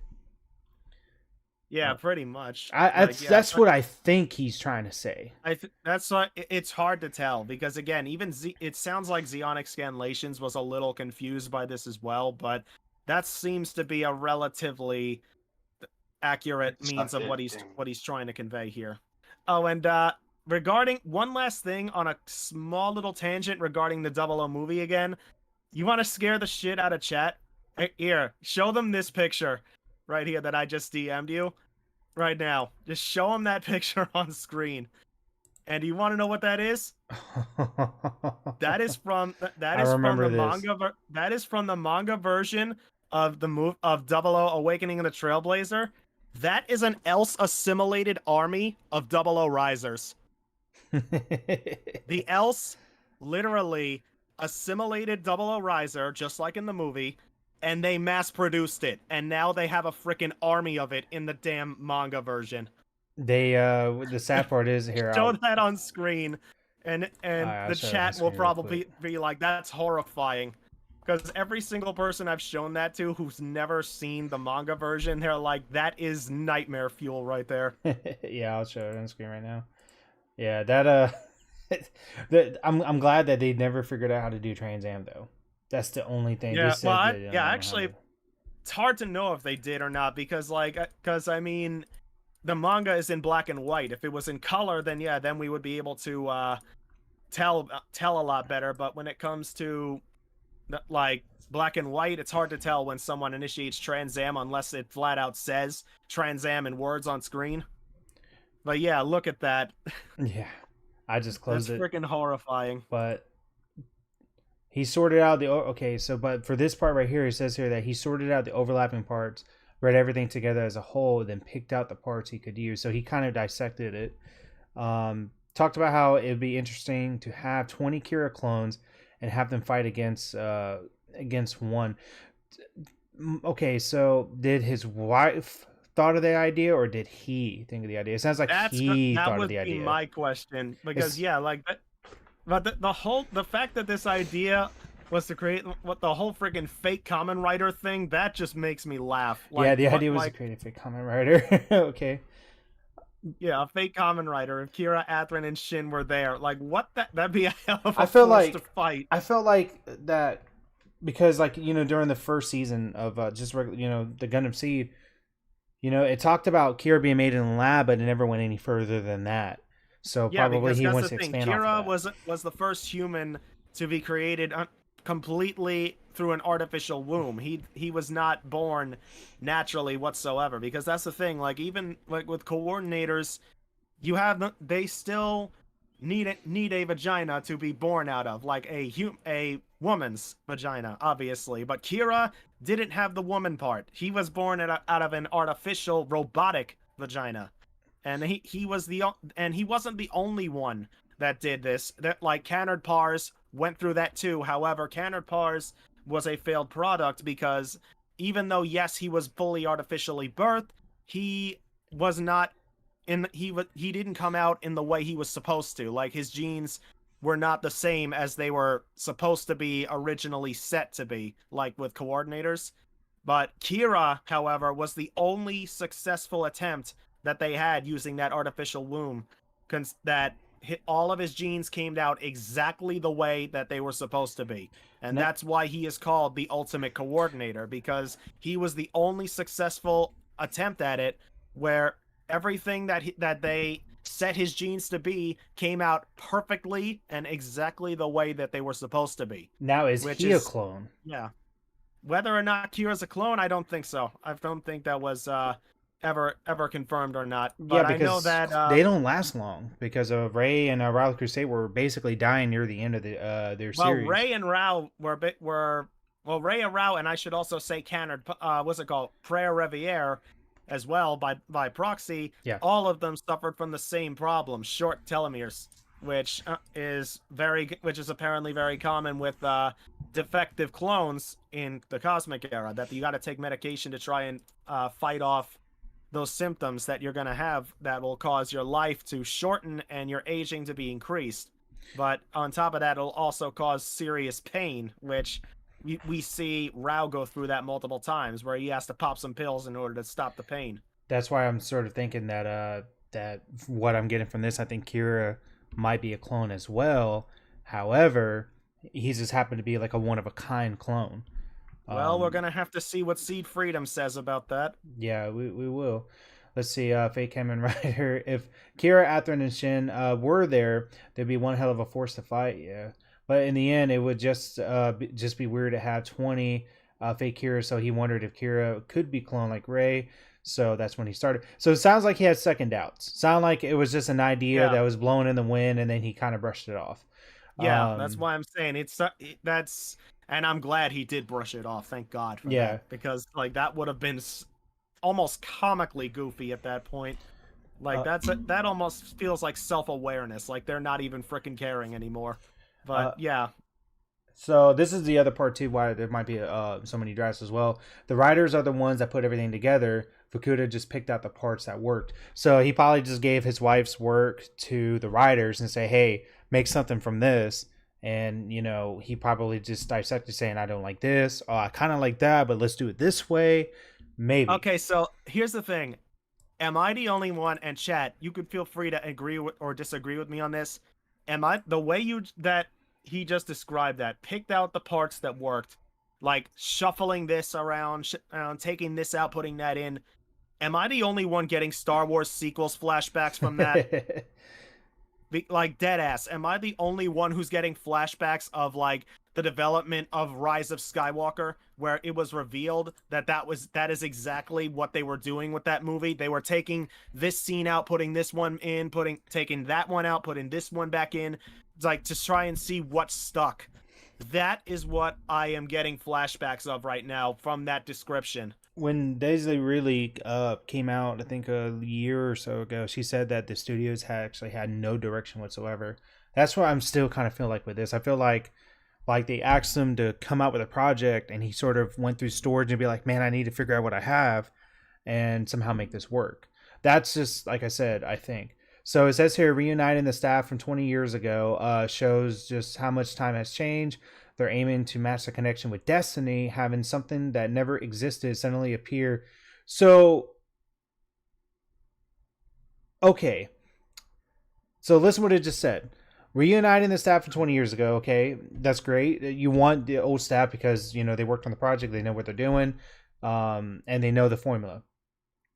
Yeah, pretty much. That's what I think he's trying to say. That's why it's hard to tell because again, even it sounds like Zeonic Scanlations was a little confused by this as well, but that seems to be a relatively accurate means of what he's trying to convey here. Oh, and regarding one last thing on a small little tangent regarding the 00 movie again, you want to scare the shit out of chat? Here, show them this picture right here that I just DM'd you. Right now, just show them that picture on screen. And do you want to know what that is? That is from the manga version of the of 00 Awakening of the Trailblazer. That is an else assimilated army of 00 Risers. The else literally assimilated 00 Riser, just like in the movie, and they mass produced it, and now they have a freaking army of it in the damn manga version. They the sad part is here. Show that on screen, and the chat will probably be like, "That's horrifying," because every single person I've shown that to who's never seen the manga version, they're like, "That is nightmare fuel right there." Yeah, I'll show it on screen right now. Yeah, that I'm glad that they never figured out how to do Trans Am though. That's the only thing. Yeah, well, actually, it's hard to know if they did or not because I mean, the manga is in black and white. If it was in color, then yeah, then we would be able to tell a lot better. But when it comes to like black and white, it's hard to tell when someone initiates Trans Am unless it flat out says Trans Am in words on screen. But yeah, look at that. Yeah, I just closed it. That's freaking horrifying. But he sorted out but for this part right here, he says here that he sorted out the overlapping parts, read everything together as a whole, then picked out the parts he could use. So he kind of dissected it. Talked about how it would be interesting to have 20 Kira clones and have them fight against one. Okay, so did his wife thought of the idea, or did he think of the idea? It sounds like he thought of the idea. That would be my question, because but the fact that this idea was to create the whole freaking fake Kamen Rider thing, that just makes me laugh. Like, the idea was to create a fake Kamen Rider. Okay. Yeah, a fake Kamen Rider. If Kira, Athrun, and Shin were there, like what? That'd be a hell of a force to fight. I felt like that because, during the first season of the Gundam Seed, it talked about Kira being made in the lab, but it never went any further than that. So probably he wants to expand Kira off of that. was the first human to be created completely through an artificial womb. He was not born naturally whatsoever, because that's the thing. Like even with coordinators, they still need a vagina to be born out of, like a woman's vagina, obviously. But Kira didn't have the woman part. He was born out of an artificial robotic vagina. And he wasn't the only one that did this. That Canard Pars went through that too. However, Canard Pars was a failed product because even though yes, he was fully artificially birthed, he was not he didn't come out in the way he was supposed to. Like his genes were not the same as they were supposed to be originally set to be, like with coordinators. But Kira, however, was the only successful attempt that they had using that artificial womb, that all of his genes came out exactly the way that they were supposed to be. And that's why he is called the ultimate coordinator, because he was the only successful attempt at it where everything that set his genes to be came out perfectly and exactly the way that they were supposed to be. Now, is Which he a is- clone? Yeah. Whether or not Kira's a clone, I don't think so. I don't think that was ever confirmed or not. But Yeah, I know because that they don't last long because Ray and Rally Crusade were basically dying near the end of their series. Ray and Rao were Ray and Rao, and I should also say Canard, what's it called, Prayer Reviere, as well by proxy. Yeah. All of them suffered from the same problem, short telomeres, which is apparently very common with defective clones in the Cosmic Era. That you got to take medication to try and fight off those symptoms that you're going to have that will cause your life to shorten and your aging to be increased. But on top of that, it'll also cause serious pain, which we see Rao go through that multiple times, where he has to pop some pills in order to stop the pain. That's why I'm sort of thinking that that what I'm getting from this, I think Kira might be a clone as well. However, he's just happened to be like a one-of-a-kind clone. Well, we're going to have to see what Seed Freedom says about that. Yeah, we will. Let's see, Fate Kamen Rider. If Kira, Athrun, and Shin were there, there'd be one hell of a force to fight, yeah. But in the end, it would just be weird to have 20 fake Kira, so he wondered if Kira could be cloned like Ray. So that's when he started. So it sounds like he had second doubts. Sound like it was just an idea that was blowing in the wind, and then he kind of brushed it off. Yeah, that's why I'm saying that's... And I'm glad he did brush it off. Thank God for that. Because like that would have been almost comically goofy at that point. Like that almost feels like self-awareness. Like they're not even freaking caring anymore. But yeah. So this is the other part too, why there might be so many drafts as well. The writers are the ones that put everything together. Fukuda just picked out the parts that worked. So he probably just gave his wife's work to the writers and say, hey, make something from this. And, you know, he probably just dissected saying, I don't like this. Oh, I kind of like that, but let's do it this way. Maybe. Okay, so here's the thing. Am I the only one, and chat, you could feel free to agree with or disagree with me on this. Am I, the way that he just described that, picked out the parts that worked, like shuffling this around, taking this out, putting that in. Am I the only one getting Star Wars sequels flashbacks from that? Like dead ass, am I the only one who's getting flashbacks of like the development of Rise of Skywalker, where it was revealed that is exactly what they were doing with that movie? They were taking this scene out, putting this one in, taking that one out, putting this one back in, like to try and see what stuck. That is what I am getting flashbacks of right now from that description. When Daisy really came out, I think a year or so ago, she said that the studios had no direction whatsoever. That's what I'm still kind of feel like with this. I feel like they asked him to come out with a project, and he sort of went through storage and be like, man, I need to figure out what I have and somehow make this work. That's just, like I said, I think. So it says here, reuniting the staff from 20 years ago shows just how much time has changed. They're aiming to match the connection with Destiny, having something that never existed suddenly appear. So, okay. So listen what it just said. Reuniting the staff from 20 years ago, okay, that's great. You want the old staff because, you know, they worked on the project, they know what they're doing, and they know the formula.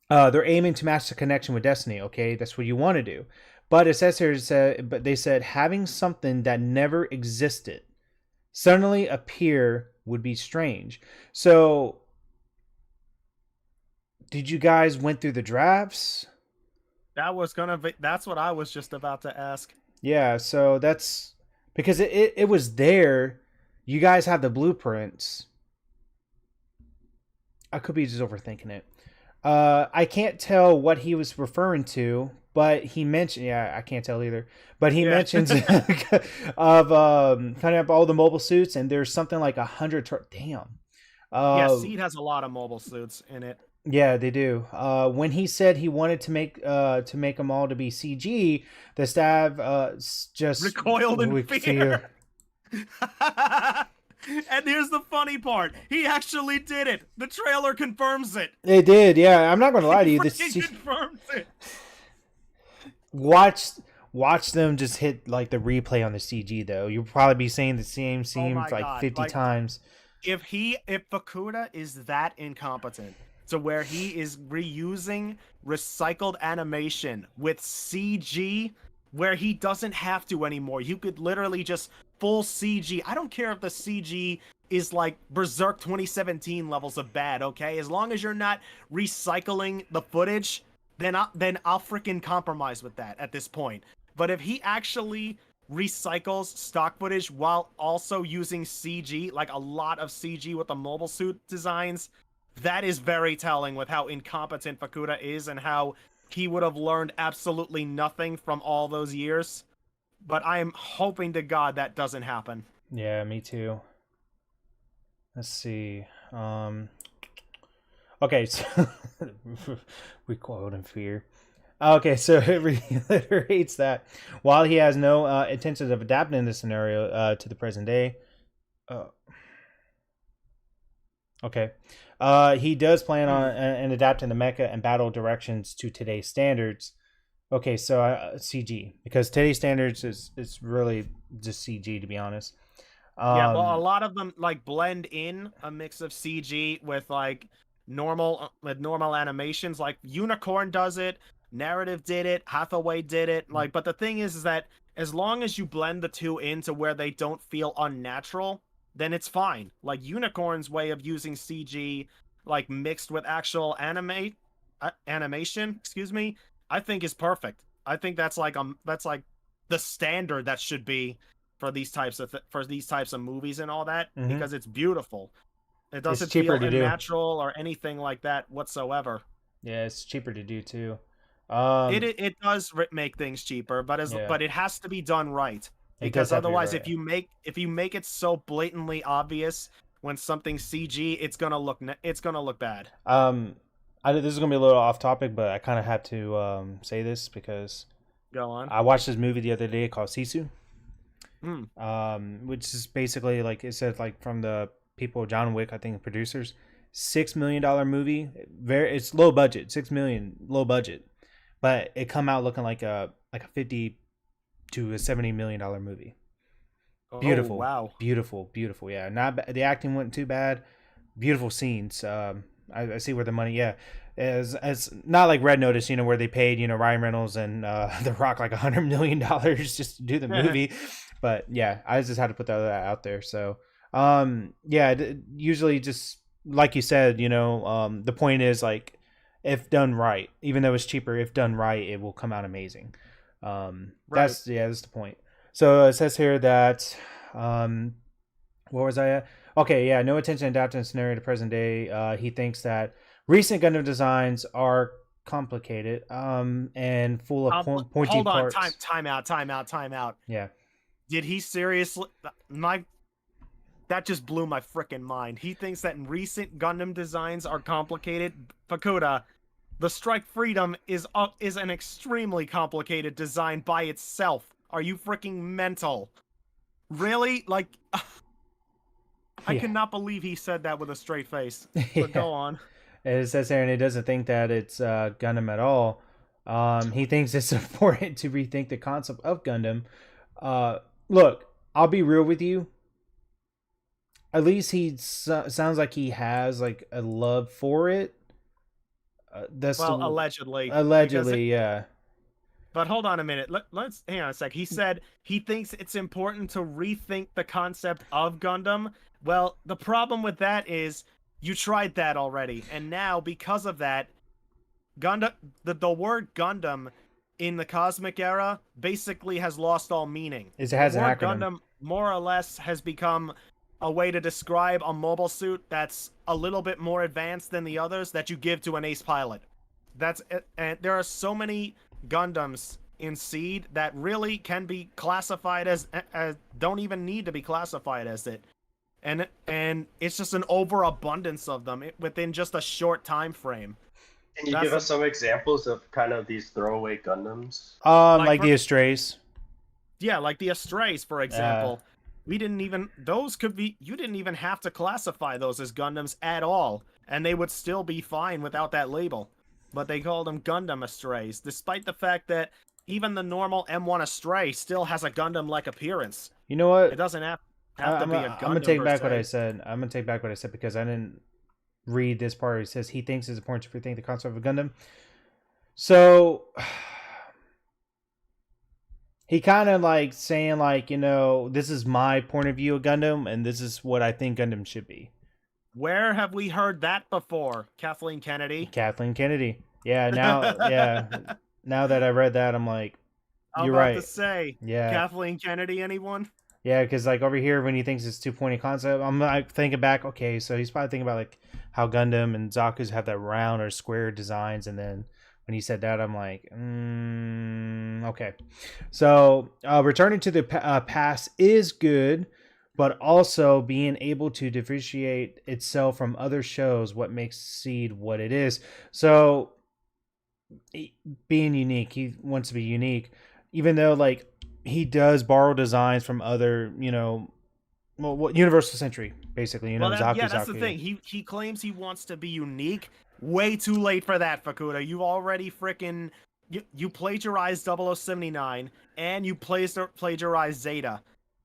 They're aiming to match the connection with Destiny, okay, that's what you want to do. But it says here, but they said having something that never existed suddenly appear would be strange. So, did you guys went through the drafts? That's what I was just about to ask. Yeah, so that's because it was there. You guys have the blueprints. I could be just overthinking it. I can't tell what he was referring to, but he mentioned, yeah, I can't tell either, but he mentions of kind of all the mobile suits, and there's something like 100. Damn. Yeah, Seed has a lot of mobile suits in it. Yeah, they do. When he said he wanted to make them all to be CG, the staff just recoiled in fear. And here's the funny part. He actually did it. The trailer confirms it. They did, yeah. I'm not going to lie to you. This confirms it. Watch them just hit like the replay on the CG though. You'll probably be saying the same scene like 50 times. If Fukuda is that incompetent to where he is reusing recycled animation with CG where he doesn't have to anymore. You could literally just full CG. I don't care if the CG is like Berserk 2017 levels of bad, okay? As long as you're not recycling the footage, then I'll freaking compromise with that at this point. But if he actually recycles stock footage while also using CG, like a lot of CG with the mobile suit designs, that is very telling with how incompetent Fukuda is and how he would have learned absolutely nothing from all those years. But I am hoping to God that doesn't happen. Yeah, me too. Let's see. Okay, so we quote in fear. Okay, so it reiterates that while he has no intentions of adapting this scenario to the present day, okay, he does plan on and adapting the mecha and battle directions to today's standards. Okay, so CG, because today's standards is really just CG, to be honest. Yeah, well, a lot of them like blend in a mix of CG with like normal animations. Like Unicorn does it, Narrative did it, Hathaway did it. Like, but the thing is that as long as you blend the two into where they don't feel unnatural, then it's fine. Like Unicorn's way of using CG, like mixed with actual animation, excuse me, I think is perfect. I think that's like the standard that should be for these types of movies and all that, because it's beautiful. It doesn't feel unnatural or anything like that whatsoever. Yeah, it's cheaper to do too. It does make things cheaper, but it has to be done right. Because otherwise, if you make it so blatantly obvious when something's CG, it's gonna look bad. This is gonna be a little off topic, but I kind of have to say this because go on. I watched this movie the other day called Sisu. Which is basically like it said, like from the people John Wick, I think producers, $6 million movie. It's low budget, 6 million, low budget, but it come out looking like a 50 to a $70 million movie. Beautiful, wow, beautiful. Yeah, not the acting wasn't too bad. Beautiful scenes. I see where the money. Yeah, it's not like Red Notice, where they paid Ryan Reynolds and The Rock like $100 million just to do the movie. But yeah, I just had to put that out there. So, usually just like you said, the point is like if done right, even though it's cheaper, if done right, it will come out amazing. That's the point. So it says here that, where was I at? Okay, yeah, no intention adapting the scenario to present day. He thinks that recent Gundam designs are complicated, and full of pointy parts. Hold on, time out. Yeah. Did he seriously? That just blew my freaking mind. He thinks that recent Gundam designs are complicated. Fukuda, the Strike Freedom is an extremely complicated design by itself. Are you freaking mental? Really? Like, I cannot believe he said that with a straight face. But go on. It says here, and he doesn't think that it's Gundam at all. He thinks it's important to rethink the concept of Gundam. Look, I'll be real with you. At least he sounds like he has like a love for it. Allegedly. Allegedly, yeah. But hold on a minute. Let's hang on a sec. He said he thinks it's important to rethink the concept of Gundam. Well, the problem with that is you tried that already, and now because of that, Gundam, the word Gundam in the cosmic era basically has lost all meaning. It has an acronym. Gundam more or less has become a way to describe a mobile suit that's a little bit more advanced than the others that you give to an ace pilot. And there are so many Gundams in Seed that really can be classified as don't even need to be classified as it. And it's just an overabundance of them within just a short time frame. Can you give us some examples of kind of these throwaway Gundams? Like the Astrays. Yeah, like the Astrays, for example. You didn't even have to classify those as Gundams at all, and they would still be fine without that label. But they called them Gundam Astrays, despite the fact that even the normal M1 Astray still has a Gundam-like appearance. You know what? It doesn't have to be a Gundam. I'm gonna take back what I said. I'm gonna take back what I said because I didn't read this part. It says he thinks it's important to rethink the concept of a Gundam. So he kind of like saying like, this is my point of view of Gundam, and this is what I think Gundam should be. Where have we heard that before? Kathleen Kennedy. Kathleen Kennedy. Yeah. Now that I read that, I'm like, you're right. To say, yeah. Kathleen Kennedy, anyone? Yeah, because like over here, when he thinks it's too pointy concept, I'm like thinking back. Okay, so he's probably thinking about like how Gundam and Zaku's have that round or square designs, and then when he said that, I'm like, okay. So returning to the past is good, but also being able to differentiate itself from other shows what makes Seed what it is. So being unique, he wants to be unique, even though like he does borrow designs from other, Universal Century, basically. That's the thing. He claims he wants to be unique. Way too late for that, Fukuda. You already freaking you plagiarized 0079 and you plagiarized Zeta.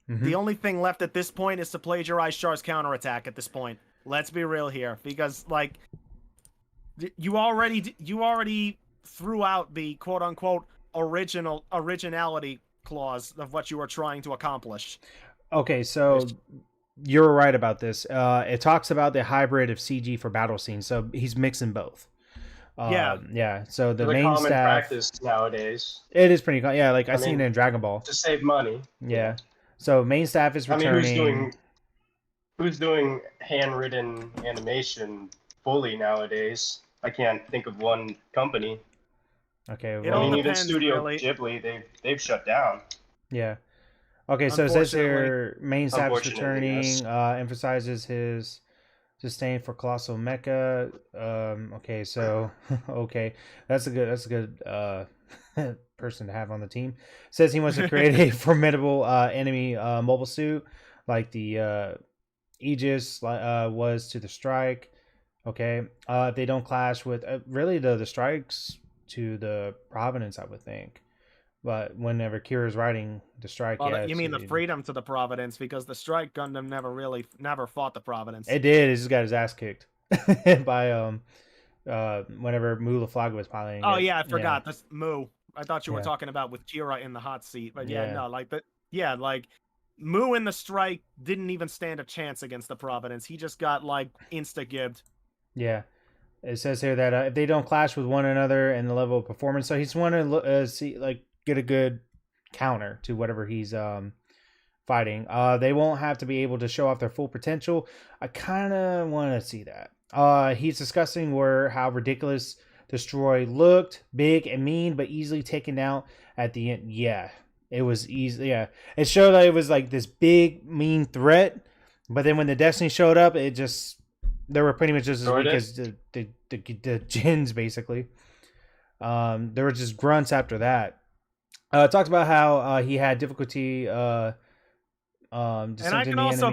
Mm-hmm. The only thing left at this point is to plagiarize Char's counterattack at this point. Let's be real here, because like you already threw out the quote unquote originality clause of what you were trying to accomplish. Okay, so you're right about this. It talks about the hybrid of CG for battle scenes, so he's mixing both. Yeah. So the main common staff practice nowadays. It is pretty common. Yeah, like I seen it in Dragon Ball to save money. Yeah. So main staff is returning. I mean, who's doing handwritten animation fully nowadays? I can't think of one company. Okay. Well, even Studio Ghibli, they've shut down. Yeah. Okay, so it says here main staff is returning, emphasizes his disdain for colossal mecha. Okay, so okay, that's a good person to have on the team. Says he wants to create a formidable enemy mobile suit like the Aegis was to the Strike. Okay, if they don't clash with really the Strikes to the Providence, I would think. But whenever Kira's riding the Strike, you mean the Freedom to the Providence, because the Strike Gundam never fought the Providence. It did. It just got his ass kicked by whenever Mu LaFlaga was piloting. Oh yeah, I forgot. That's Mu. I thought you were talking about with Kira in the hot seat, but like Mu in the Strike didn't even stand a chance against the Providence. He just got like insta-gibbed. Yeah. It says here that if they don't clash with one another in the level of performance, so he's want to see like get a good counter to whatever he's fighting. They won't have to be able to show off their full potential. I kind of want to see that. He's discussing how ridiculous Destroy looked, big and mean, but easily taken out at the end. Yeah, it was easy. Yeah, it showed that it was like this big, mean threat, but then when the Destiny showed up, they were pretty much just as weak as the Jins, basically. There were just grunts after that. Talks about how he had difficulty and I can also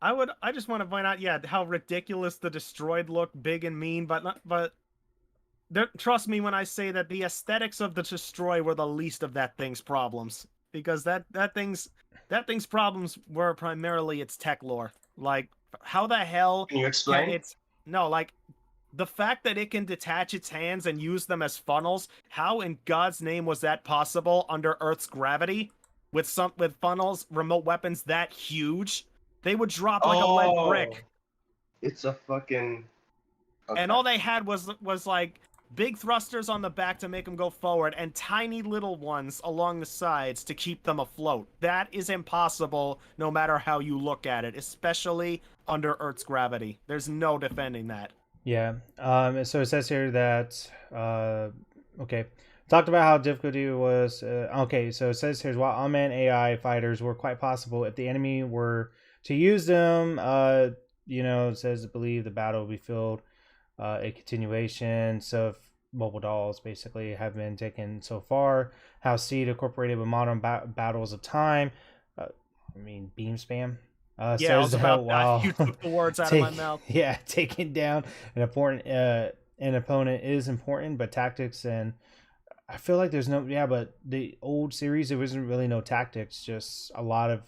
I just want to point out how ridiculous the Destroyed look, big and mean, but trust me when I say that the aesthetics of the Destroy were the least of that thing's problems, because that thing's problems were primarily its tech lore. Like, how the hell can you explain? The fact that it can detach its hands and use them as funnels, how in God's name was that possible under Earth's gravity? With funnels, remote weapons that huge? They would drop like a lead brick. It's a fucking... Okay. And all they had was like big thrusters on the back to make them go forward and tiny little ones along the sides to keep them afloat. That is impossible no matter how you look at it, especially under Earth's gravity. There's no defending that. Yeah. So it says here that talked about how difficulty was so it says here while unmanned AI fighters were quite possible if the enemy were to use them, it says to believe the battle will be filled a continuation. So if mobile dolls basically have been taken so far, how Seed incorporated with modern battles of time. Beam spam. Says that you took the words out of my mouth. Yeah, taking down an opponent is important, but tactics and I feel like there's but the old series there wasn't really no tactics, just a lot of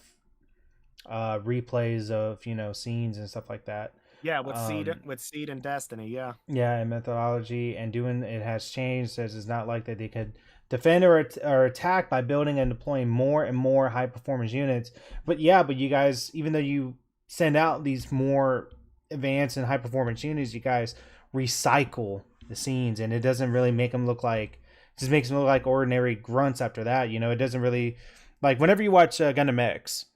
replays of scenes and stuff like that. Yeah, with Seed and Destiny, yeah. Yeah, and methodology and doing it has changed. Says it's not like that they could defend or attack by building and deploying more and more high performance units. But yeah, but you guys, even though you send out these more advanced and high performance units, you guys recycle the scenes, and it doesn't really make them look like. It just makes them look like ordinary grunts after that. You know, it doesn't really like whenever you watch Gundam X.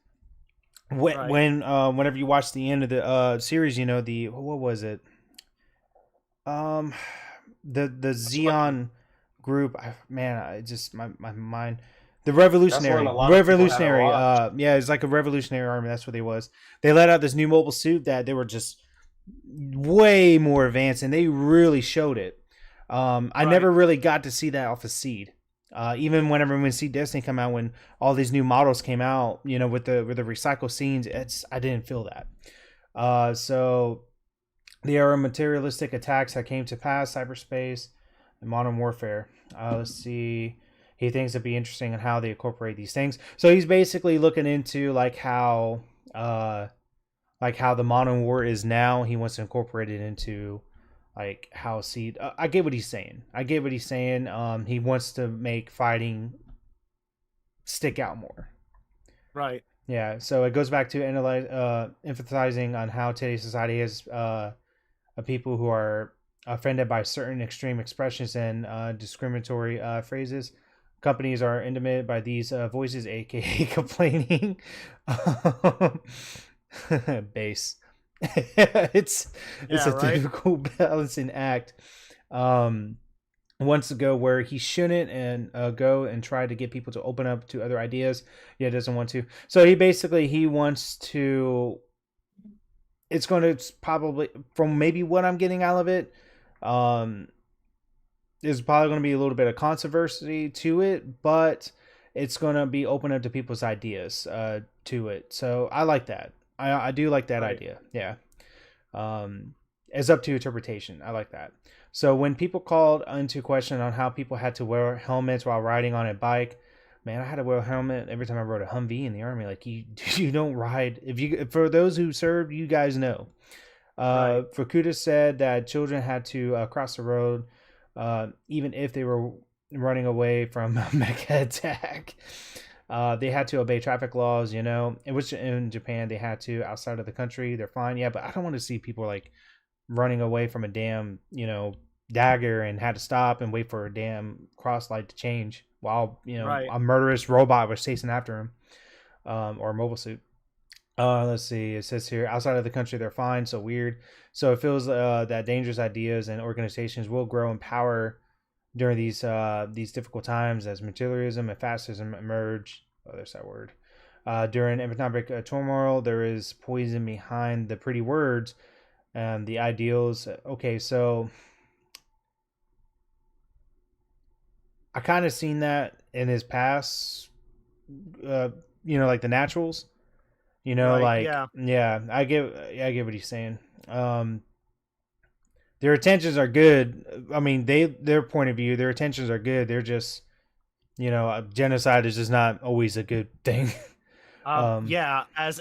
Whenever you watch the end of the series, you know the what was it? Um, the Xeon group. Man, I just my mind. The revolutionary. Yeah, it's like a revolutionary army. That's what they was. They let out this new mobile suit that they were just way more advanced, and they really showed it. I never really got to see that off of Seed. Even when Seed Destiny come out, when all these new models came out, you know, with the recycle scenes, I didn't feel that. So there are materialistic attacks that came to pass, cyberspace, and modern warfare. Let's see. He thinks it'd be interesting on how they incorporate these things. So he's basically looking into like how the modern war is now. He wants to incorporate it into like how Seed. I get what he's saying. He wants to make fighting stick out more. Right. Yeah. So it goes back to emphasizing on how today's society is people who are offended by certain extreme expressions and discriminatory phrases. Companies are intimate by these voices, aka complaining. Base. it's a difficult balancing act. Wants to go where he shouldn't and go and try to get people to open up to other ideas. Yeah, doesn't want to. So he wants to. It's going to probably, from maybe what I'm getting out of it, there's probably going to be a little bit of controversy to it, but it's going to be open up to people's ideas to it. So I like that. I do like that idea. Yeah. It's up to interpretation. I like that. So when people called into question on how people had to wear helmets while riding on a bike, man, I had to wear a helmet every time I rode a Humvee in the army. Like you don't ride. For those who served, you guys know. Fukuda said that children had to cross the road, even if they were running away from a mecha attack. They had to obey traffic laws, you know, which in Japan they had to. Outside of the country, they're fine. Yeah, but I don't want to see people like running away from a damn, you know, dagger and had to stop and wait for a damn cross light to change while, you know, a murderous robot was chasing after him, or a mobile suit. Let's see. It says here, outside of the country, they're fine. So weird. So it feels that dangerous ideas and organizations will grow in power during these difficult times as materialism and fascism emerge. Oh, there's that word. During economic turmoil, there is poison behind the pretty words and the ideals. Okay, so I kind of seen that in his past, you know, like the Naturals. You know, yeah, I get what he's saying. Their intentions are good. I mean, their point of view, their intentions are good. They're just, you know, genocide is just not always a good thing. Yeah, as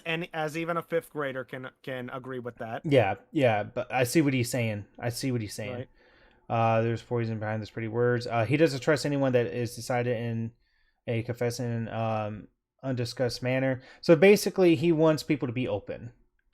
even a fifth grader can agree with that. Yeah, but I see what he's saying. Right. There's poison behind those pretty words. He doesn't trust anyone that is decided in a confessing undiscussed manner. So basically, he wants people to be open.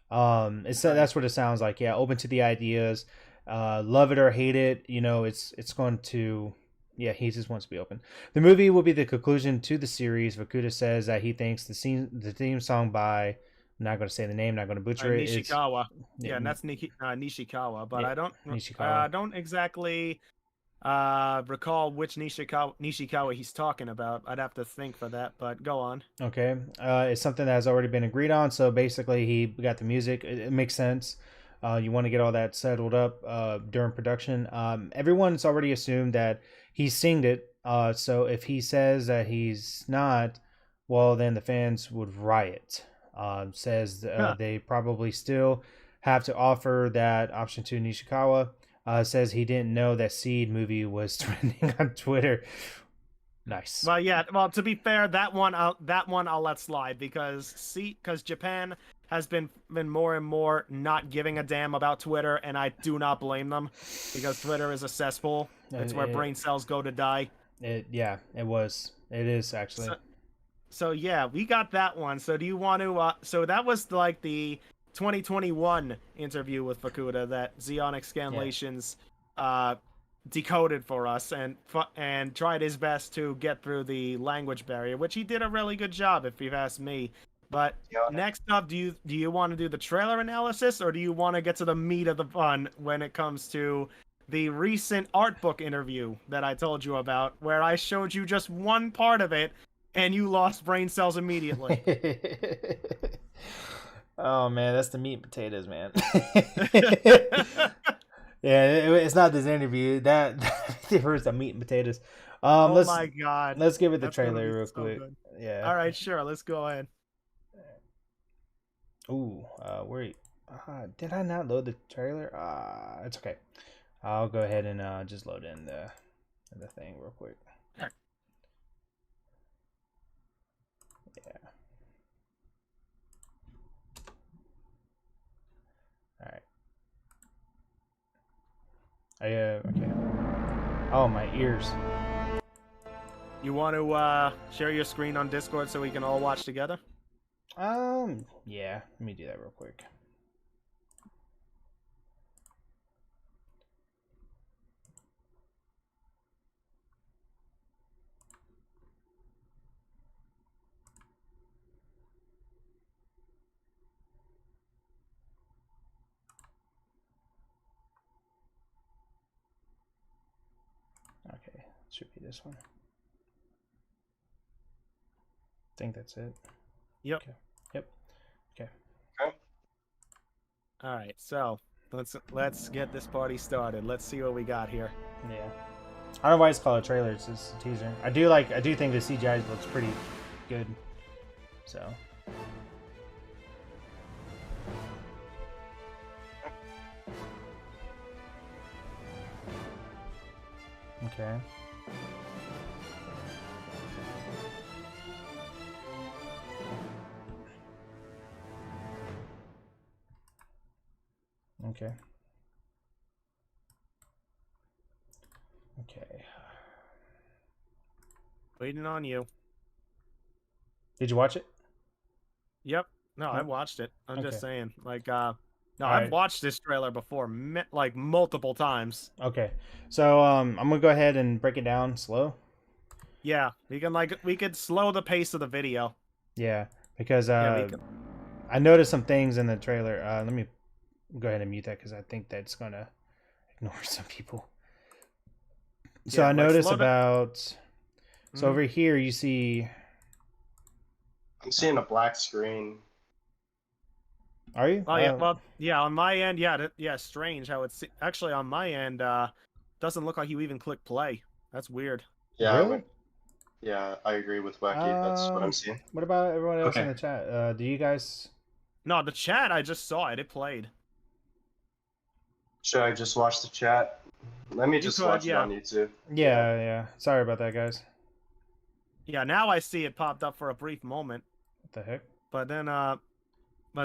That's what it sounds like. Yeah, open to the ideas. Love it or hate it, you know, it's going to, yeah, he just wants to be open. The movie will be the conclusion to the series. Fukuda says that he thinks the theme song by, I'm not going to say the name, not going to butcher it. Nishikawa. And that's Nishikawa, but I don't exactly recall which Nishikawa he's talking about. I'd have to think for that, but go on. Okay. It's something that has already been agreed on. So basically he got the music. It makes sense. You want to get all that settled up during production. Everyone's already assumed that he singed it. So if he says that he's not, well, then the fans would riot. Says they probably still have to offer that option to Nishikawa. Says he didn't know that Seed movie was trending on Twitter. Nice. Well, yeah. Well, to be fair, that one I'll let slide because Japan has been more and more not giving a damn about Twitter, and I do not blame them, because Twitter is a cesspool. It's where brain cells go to die. It is actually. So yeah, we got that one. So do you want to? So that was like the 2021 interview with Fukuda that Zeonic Scanlations decoded for us and tried his best to get through the language barrier, which he did a really good job, if you've asked me. But next up, do you want to do the trailer analysis, or do you want to get to the meat of the fun when it comes to the recent art book interview that I told you about, where I showed you just one part of it, and you lost brain cells immediately? Oh man, that's the meat and potatoes, man. Yeah, it's not this interview. That refers to meat and potatoes. Oh my god! Let's give it the trailer real quick. Good. Yeah. All right, sure. Let's go ahead. Ooh, wait. Did I not load the trailer? It's okay. I'll go ahead and just load in the thing real quick. Yeah. All right. Okay. Oh, my ears. You want to share your screen on Discord so we can all watch together? Yeah. Let me do that real quick. Okay, should be this one. I think that's it. Yep. Okay. Yep. Okay. All right, so let's get this party started. Let's see what we got here. Yeah. I don't know why it's called a trailer. It's just a teaser. I do think the CGI looks pretty good. So. Okay. Okay. Okay. Waiting on you. Did you watch it? Yep. No, I Nope. watched it. I'm Okay. just saying. Like, no, Alright. I've watched this trailer before, like multiple times. Okay. So I'm gonna go ahead and break it down slow. Yeah, we could slow the pace of the video. Yeah, because Yeah, we can. I noticed some things in the trailer. Let me go ahead and mute that because I think that's gonna ignore some people. So Yeah, I like, noticed slow about. So Mhm. over here you see. I'm seeing a black screen. Are you? Oh yeah, well, yeah, on my end, yeah, strange how it's actually on my end. Doesn't look like you even click play. That's weird. Yeah, Really? yeah, I agree with Wacky. That's what I'm seeing. What about everyone else in Okay. the chat? Do you guys? No, the chat, I just saw it. It played. Should I just watch the chat? Let me You just could, watch it yeah. on YouTube. Yeah. Sorry about that, guys. Yeah, now I see it popped up for a brief moment, What the heck? but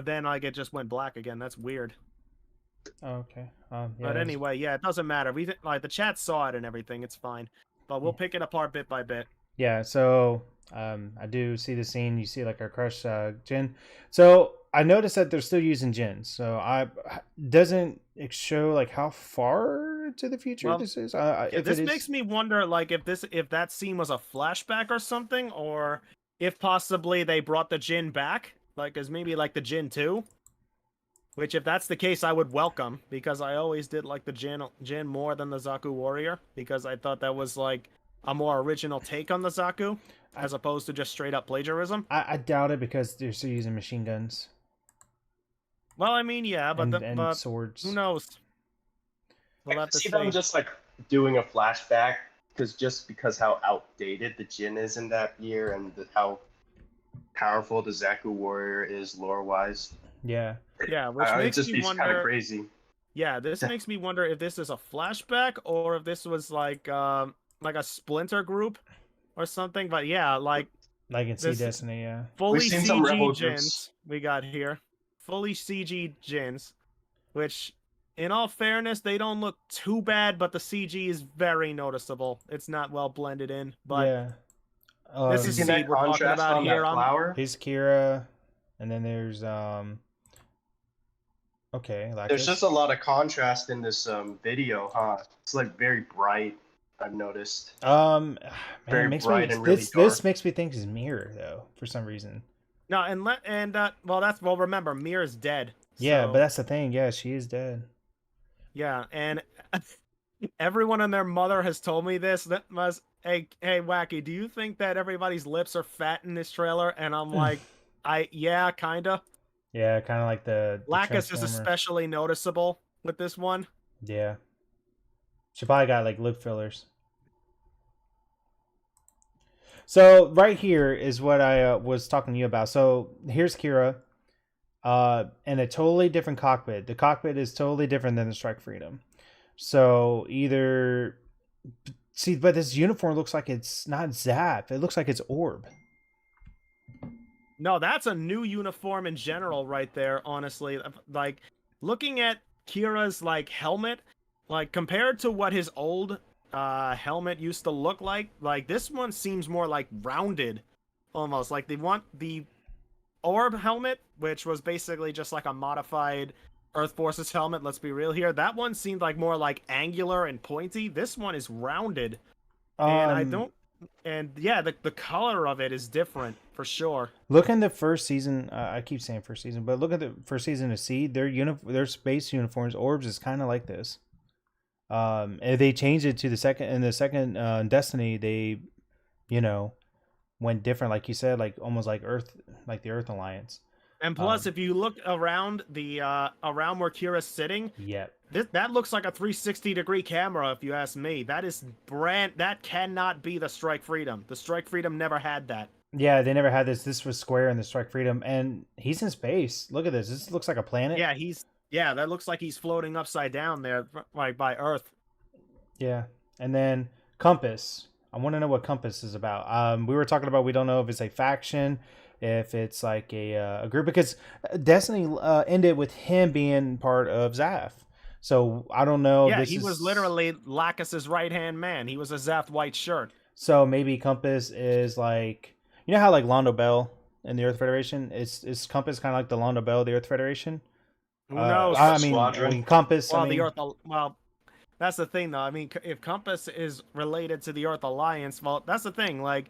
then like it just went black again. That's weird. Oh, okay. Yeah, But anyway, yeah, it doesn't matter. Like the chat saw it and everything. It's fine. But we'll pick it apart bit by bit. Yeah, so I do see the scene. You see like our crush Jin. So I noticed that they're still using Jin. So doesn't it show like how far to the future this is? This makes me wonder, like if that scene was a flashback or something, or if possibly they brought the Jin back, like as maybe like the Jin 2. Which, if that's the case, I would welcome, because I always did like the Jin more than the Zaku Warrior, because I thought that was like a more original take on the Zaku, as opposed to just straight up plagiarism. I doubt it because they're still using machine guns. Well, I mean, yeah, but and swords. Who knows? We'll have to see. them just like doing a flashback because how outdated the Jin is in that year and how powerful the Zaku Warrior is lore wise. Yeah. Yeah, which makes me wonder. Kind of crazy. Yeah, this makes me wonder if this is a flashback or if this was like a splinter group or something. But yeah, like in Sea Destiny, yeah. Fully We've seen some rebel CG Jins we got here. fully CG Jins, which, in all fairness, they don't look too bad, but the CG is very noticeable. It's not well blended in, but Yeah. this You is see Seed that we're talking contrast about on here. that flower? Here's Kira, and then there's okay, There's Lacus. just a lot of contrast in this video, huh? It's like very bright. I've noticed. Man, Very it makes bright me and really this dark. makes me think it's Mirror though for some reason. No, well, remember, Mir's dead. Yeah, So, but that's the thing. Yeah, she is dead. yeah, and everyone and their mother has told me this. That must, hey, Wacky, do you think that everybody's lips are fat in this trailer? And I'm like, yeah, kinda. Yeah, kind of like the Lacus is Transformer. especially noticeable with this one. Yeah, she probably got like lip fillers. So right here is what I was talking to you about. So here's Kira, in a totally different cockpit. The cockpit is totally different than the Strike Freedom. So either see, but this uniform looks like it's not Zap. It looks like it's Orb. No, that's a new uniform in general right there, honestly. Like, looking at Kira's, like, helmet, like, compared to what his old helmet used to look like, this one seems more, like, rounded, almost. Like, they want the Orb helmet, which was basically just, like, a modified Earth Forces helmet, let's be real here. That one seemed, like, more, like, angular and pointy. This one is rounded. And I don't... And, yeah, the color of it is different, for sure. Look in the first season. I keep saying first season, but look at the first season of Seed. Their space uniforms, Orbs is kind of like this. And they changed it to the second Destiny. They, went different, like you said, like almost like Earth, like the Earth Alliance. And plus, if you look around the around where Kira's sitting, Yep. that looks like a 360-degree camera. If you ask me, that cannot be the Strike Freedom. The Strike Freedom never had that. Yeah, they never had this. This was Square in the Strike Freedom, and he's in space. Look at this. This looks like a planet. Yeah, that looks like he's floating upside down there, like by Earth. Yeah, and then Compass. I want to know what Compass is about. We were talking about we don't know if it's a faction, if it's like a group, because Destiny ended with him being part of Zaf. So I don't know. Yeah, This he was literally Lacus's right-hand man. He was a Zath white shirt. So maybe Compass is like, you know how like Londo Bell in the Earth Federation is Compass kind of like the Londo Bell of the Earth Federation? Who knows? I mean Compass. Well, I mean, well, that's the thing, though. I mean, if Compass is related to the Earth Alliance, well, that's the thing. Like,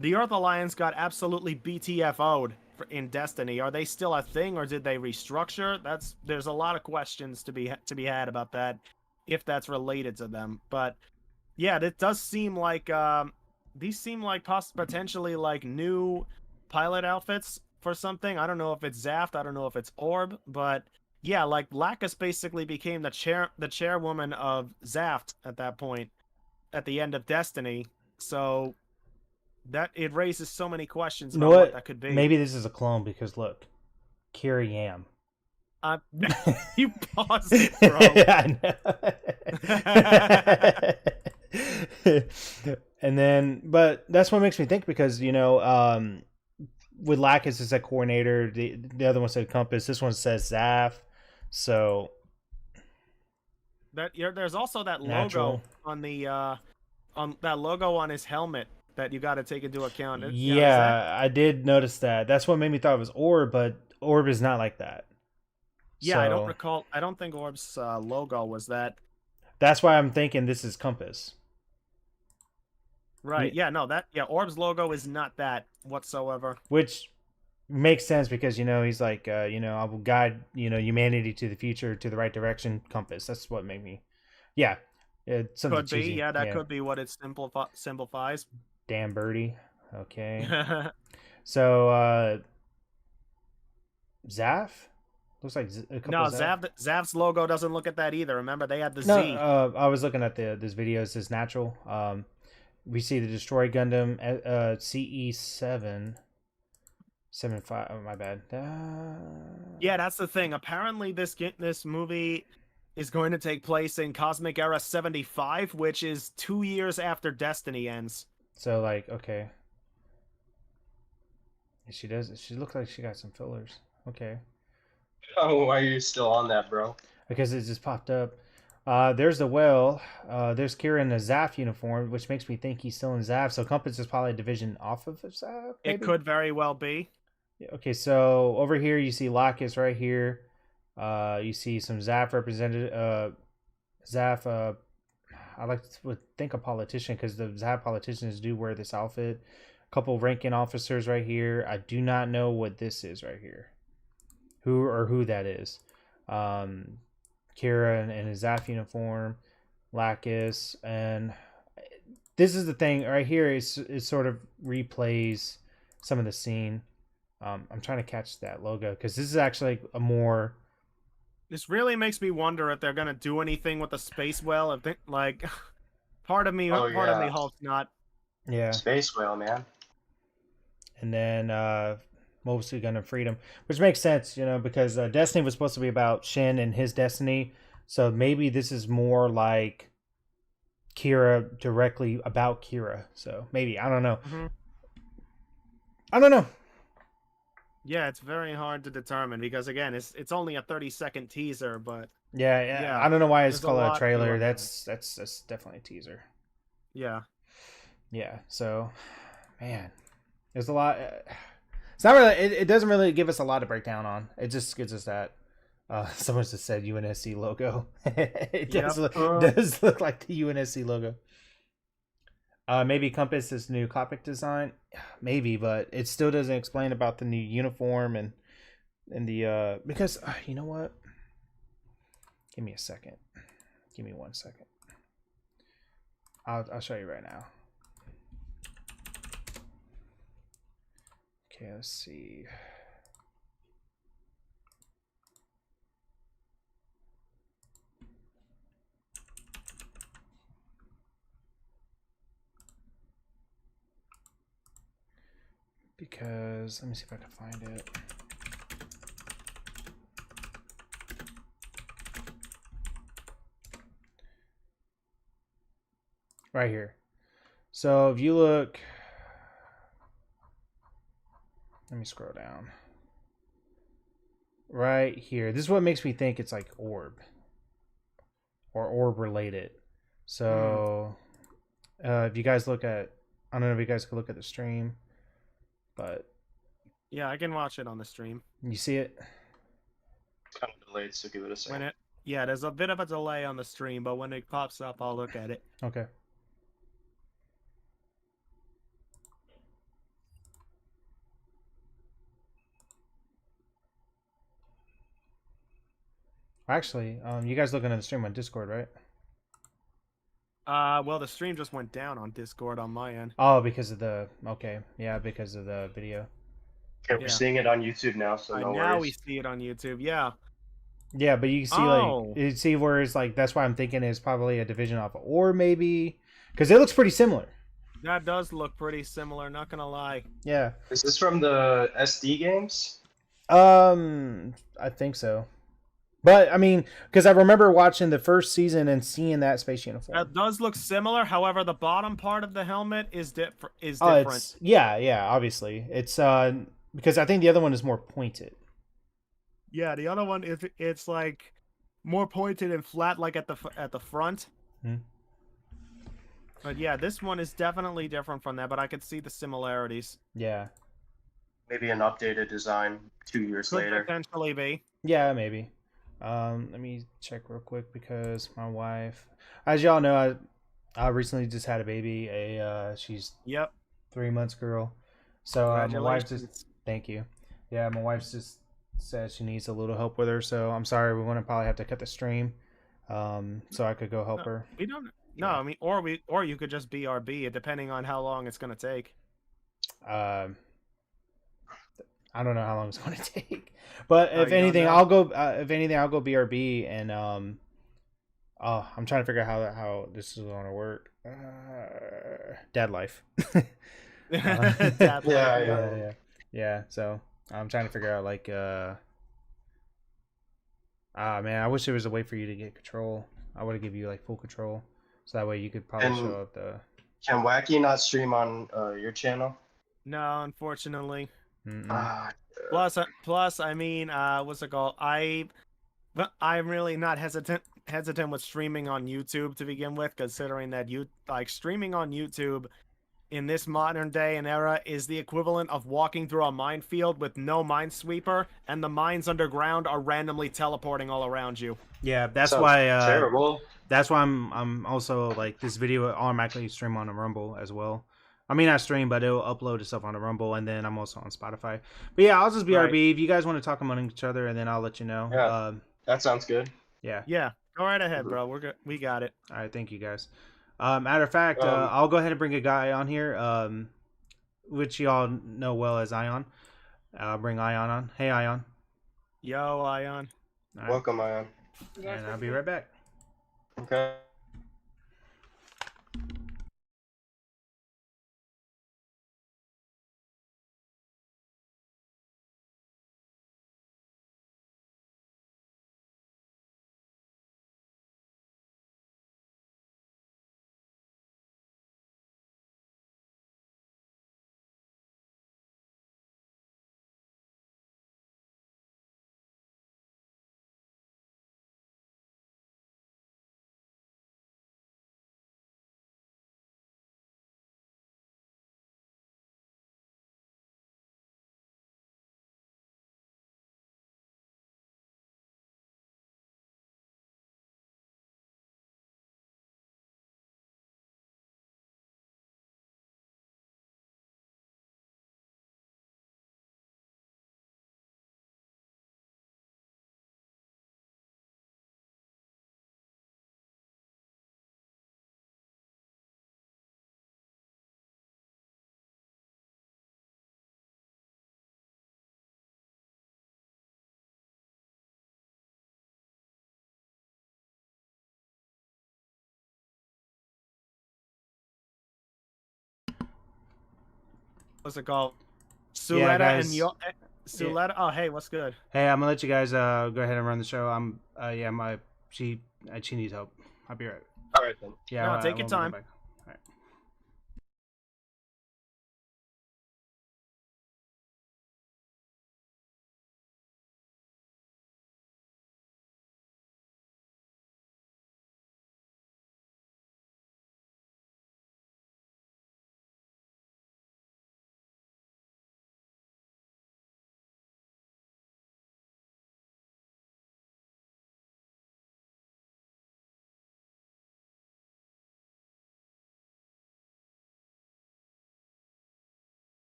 the Earth Alliance got absolutely BTFO'd in Destiny. Are they still a thing, or did they restructure? There's a lot of questions to be had about that, if that's related to them. But yeah, it does seem like these seem like potentially like new pilot outfits for something. I don't know if it's Zaft. I don't know if it's Orb, but. Yeah, like Lacus basically became the chairwoman of Zaft at that point, at the end of Destiny. So that it raises so many questions about what that could be. Maybe this is a clone because look, Kira Yam. You paused it, bro. I know. And then, but that's what makes me think because with Lacus is a coordinator. The other one said Compass. This one says Zaf. So there's also that natural. logo on the on that logo on his helmet that you got to take into account. Yeah, I did notice that. That's what made me thought it was Orb, but Orb is not like that. Yeah, so, I don't recall. I don't think Orb's logo was that. That's why I'm thinking this is Compass. Right. Yeah. No. Orb's logo is not that whatsoever. Which makes sense because he's like I will guide humanity to the future, to the right direction. Compass. That's what made me. Yeah. Something could be. cheesy. Yeah, that could be what it simplifies. Damn birdie. Okay. So Zaf looks like Zav's logo doesn't look at that either. Remember, they had the Z. I was looking at this video. It says natural. We see the Destroy Gundam CE775. Oh, my bad. Yeah, that's the thing. Apparently, this movie is going to take place in Cosmic Era 75, which is 2 years after Destiny ends. So, like, okay. She does. She looks like she got some fillers. Okay. Oh, why are you still on that, bro? because it just popped up. There's the whale. There's Kira in the ZAF uniform, which makes me think he's still in ZAF. So Compass is probably a division off of ZAF, maybe? It could very well be. Yeah, okay, so over here you see Lacus right here. You see some ZAF represented. ZAF. I like to think a politician because the ZAF politicians do wear this outfit. A couple ranking officers right here. I do not know what this is right here. Who that is. Kira in his ZAF uniform, Lacus, and this is the thing right here. It sort of replays some of the scene. I'm trying to catch that logo because this is actually a more. This really makes me wonder if they're gonna do anything with the space whale. If they, like, part of me hopes not. Yeah. Space whale, man. And then mostly Gundam Freedom, which makes sense, because Destiny was supposed to be about Shin and his destiny. So maybe this is more like Kira, directly about Kira. So maybe, I don't know. Mm-hmm. I don't know. Yeah, it's very hard to determine because again, it's only a 30-second teaser, but Yeah. I don't know why it's there's a called a lot trailer. going on. That's definitely a teaser. yeah. Yeah. So, man, there's a lot. It's not really. It doesn't really give us a lot to break down on. It just gives us that. Someone just said UNSC logo. It does look like the UNSC logo. Maybe Compass's new cockpit design, maybe, but it still doesn't explain about the new uniform and the because you know what? Give me a second. Give me 1 second. I'll show you right now. Okay, let's see. Because let me see if I can find it. Right here. So if you look, let me scroll down. Right here. This is what makes me think it's like orb or orb related. So if you guys look at, I don't know if you guys can look at the stream, but Yeah, I can watch it on the stream. you see it? It's kind of delayed, so give it a second. Yeah, there's a bit of a delay on the stream, but when it pops up, I'll look at it. Okay. Actually, you guys looking at the stream on Discord, right? Well, the stream just went down on Discord on my end. Oh, because of the because of the video. Okay, we're seeing it on YouTube now, so no now worries. we see it on YouTube. Yeah. Yeah, but you can see you see where it's like that's why I'm thinking it's probably a division off of, or maybe because it looks pretty similar. That does look pretty similar. Not gonna lie. Yeah. Is this from the SD games? I think so. But I mean, because I remember watching the first season and seeing that space uniform. That does look similar. However, the bottom part of the helmet is different. Yeah, obviously. It's because I think the other one is more pointed. Yeah, the other one it's like more pointed and flat, like at the front. Hmm. But yeah, this one is definitely different from that. But I could see the similarities. Yeah. Maybe an updated design 2 years Could later. potentially be. Yeah, maybe. Let me check real quick because my wife, as y'all know, I recently just had a baby. She's 3 months girl. So my wife just thank you. Yeah, my wife just said she needs a little help with her. So I'm sorry, we're gonna probably have to cut the stream, so I could go help her. We don't. No, I mean, or you could just BRB, depending on how long it's gonna take. I don't know how long it's going to take, but if anything, I'll go. I'll go BRB, and I'm trying to figure out how this is going to work. Dad life. Dad life. Yeah. So I'm trying to figure out like, man, I wish there was a way for you to get control. I would have give you like full control, so that way you could probably show up the. Can Wacky not stream on your channel? No, unfortunately. Mm-mm. Ah, Plus, I mean, what's it called? I'm really not hesitant with streaming on YouTube to begin with, considering that you like streaming on YouTube in this modern day and era is the equivalent of walking through a minefield with no minesweeper, and the mines underground are randomly teleporting all around you. Yeah, that's sounds why. terrible. That's why I'm also like this video will automatically stream on a Rumble as well. I mean, not stream, but it'll upload itself on a Rumble, and then I'm also on Spotify. But yeah, I'll just Right. BRB. If you guys want to talk among each other, and then I'll let you know. Yeah, that sounds good. Yeah. Yeah, go right ahead, Mhm. bro. We're good. We got it. All right. Thank you guys. Matter of fact, Um, I'll go ahead and bring a guy on here, which you all know well as Ion. I'll bring Ion on. Hey, Ion. Yo, Ion. All right. welcome, Ion. And I'll be right back. Okay. What's it called? Yeah, Suletta and guys. Yo. Suletta. Oh, hey, what's good? Hey, I'm gonna let you guys go ahead and run the show. Yeah, she needs help. I'll be right. All right then. Yeah, No, I take your won't be time. back.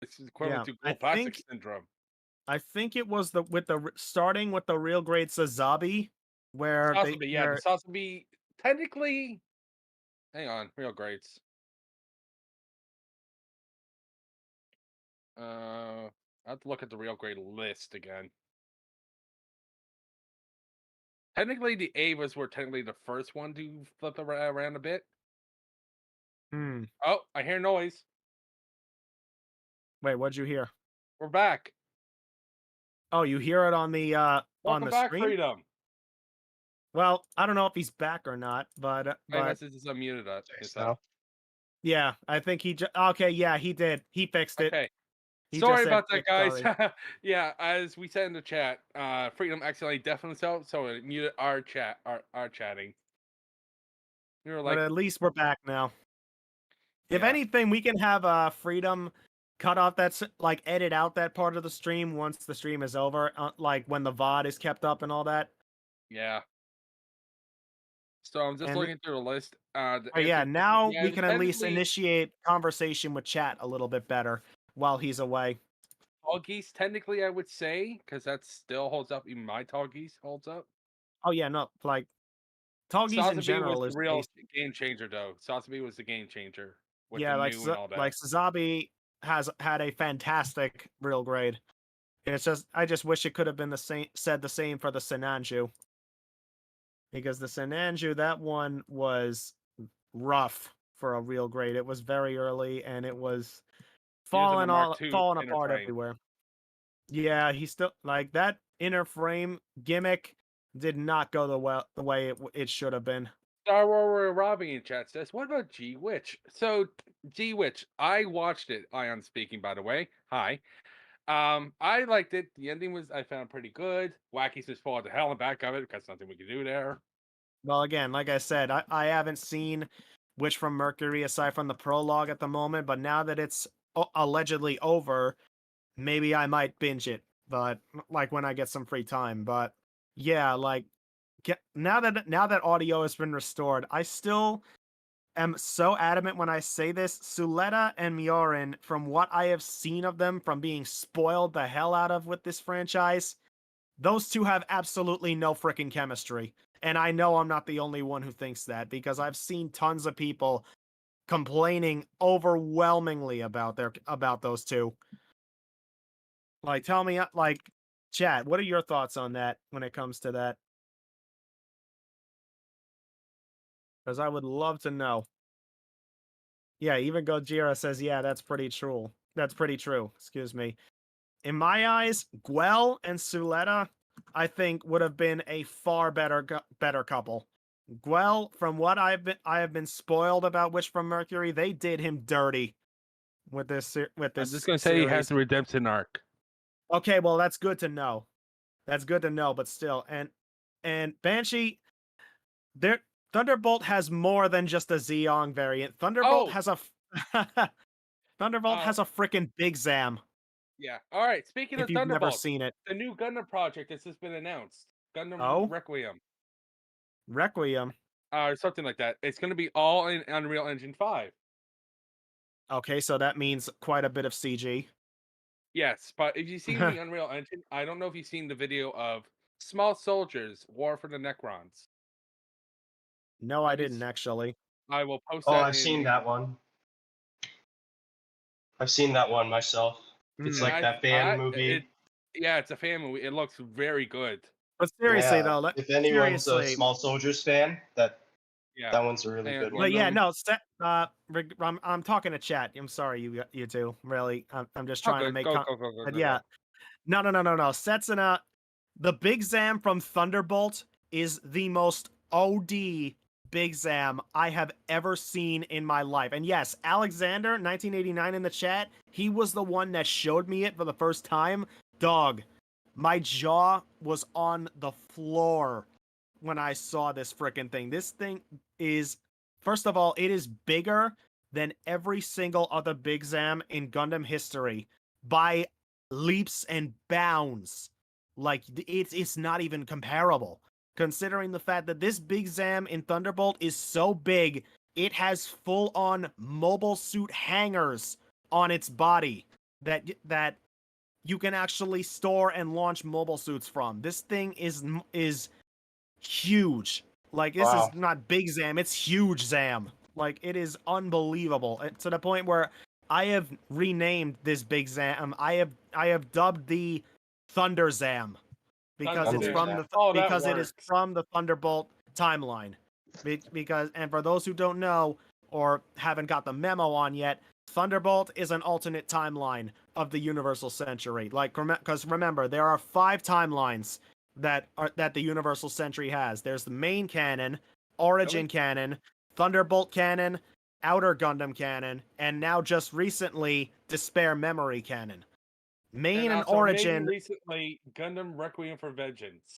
It's equivalent Yeah, to gold plastic syndrome. I think it was starting with the real grade Sazabi, where Sasabi, yeah, the Sasabi technically. Hang on, real grades. I have to look at the real grade list again. Technically, the Avas were technically the first one to flip around a bit. Hmm. Oh, I hear noise. Wait, what'd you hear? We're back. Oh, you hear it on the Welcome back, stream? Freedom. Well, I don't know if he's back or not, but iMessage is unmuted. now. yeah, I think he just okay. Yeah, he did. He fixed it. Okay. He Sorry just said, about that, guys. Sorry. Yeah, as we said in the chat, Freedom accidentally deafened himself, so it muted our chat, our chatting. We were But like, at least we're back now. If yeah. anything, we can have Freedom cut off like edit out that part of the stream once the stream is over, like when the VOD is kept up and all that. Yeah. So I'm just looking through the list. Oh yeah, now we it was can at least technically initiate conversation with chat a little bit better while he's away. Tall Geese, technically, I would say, because that still holds up. Even my Tall Geese holds up. Oh yeah, no, like Tallgeese in Sasabi general was is the real game changer, though. Sasabi was the game changer with yeah, the like new and all that. like Sazabi has had a fantastic real grade. It's just I just wish it could have been said the same for the Senanju. Because the Senanju, that one was rough for a real grade. It was very early and it was falling apart everywhere. Yeah, he still like that inner frame gimmick did not go the way it should have been. Star Wars Robbie in chat says, "What about G Witch?" So G Witch, I watched it. Ion speaking, by the way. Hi. I liked it. The ending I found pretty good. Wacky's just fall the hell and back of it because nothing we can do there. Well, again, like I said, I haven't seen Witch from Mercury aside from the prologue at the moment, but now that it's allegedly over, maybe I might binge it. But like when I get some free time. But yeah, like now that audio has been restored, I still am so adamant when I say this. Suletta and Miorin, from what I have seen of them from being spoiled the hell out of with this franchise, those two have absolutely no freaking chemistry. And I know I'm not the only one who thinks that because I've seen tons of people complaining overwhelmingly about those two. Like, tell me, like, chat, what are your thoughts on that when it comes to that? Because I would love to know. Yeah, even Gojira says, yeah, that's pretty true. That's pretty true. Excuse me. In my eyes, Guel and Suletta, I think, would have been a far better couple. Guel, from what I have been spoiled about Witch from Mercury, they did him dirty with this. I'm just gonna say he has a redemption arc. Okay, well that's good to know. That's good to know, but still, and Banshee, Thunderbolt has more than just a Zeong variant. Thunderbolt has a Thunderbolt has a freaking Big Zam. Yeah. All right. Speaking of you've Thunderbolt, never seen it, the new Gundam project has just been announced. Gundam Requiem. Requiem. Or something like that. It's going to be all in Unreal Engine 5. Okay, so that means quite a bit of CG. Yes, but if you've seen the Unreal Engine, I don't know if you've seen the video of Small Soldiers, War for the Necrons. No, I didn't actually. I will post that. Oh, I've seen that one. I've seen that one myself. It's like that fan movie. Yeah, it's a fan movie. It looks very good. But seriously, though, if anyone's a Small Soldiers fan, that one's a really good one. But yeah, no, I'm talking to chat. I'm sorry, you two. Really, I'm just trying to make. But yeah, no. Setsuna, the Big Zam from Thunderbolt is the most OD Big Zam I have ever seen in my life. And yes, Alexander, 1989 in the chat, he was the one that showed me it for the first time. Dog, my jaw was on the floor when I saw this freaking thing. This thing is, first of all, it is bigger than every single other Big Zam in Gundam history by leaps and bounds. Like, it's not even comparable. Considering the fact that this Big Zam in Thunderbolt is so big, it has full-on mobile suit hangers on its body. that you can actually store and launch mobile suits from. This thing is huge. Like, this Wow. is not big Zam, it's huge Zam. Like, it is unbelievable. To the point where I have renamed this big Zam. I have dubbed the Thunder Zam because it's Thunder from Zam. the Oh, that because it is works. from the Thunderbolt timeline. Because, and for those who don't know or haven't got the memo on yet, Thunderbolt is an alternate timeline of the Universal Century. Like, because remember, there are 5 timelines that the Universal Century has. There's the main canon, Origin canon, Thunderbolt canon, Outer Gundam canon, and now just recently Despair Memory canon. Main and also Origin. maybe recently Gundam Requiem for Vengeance.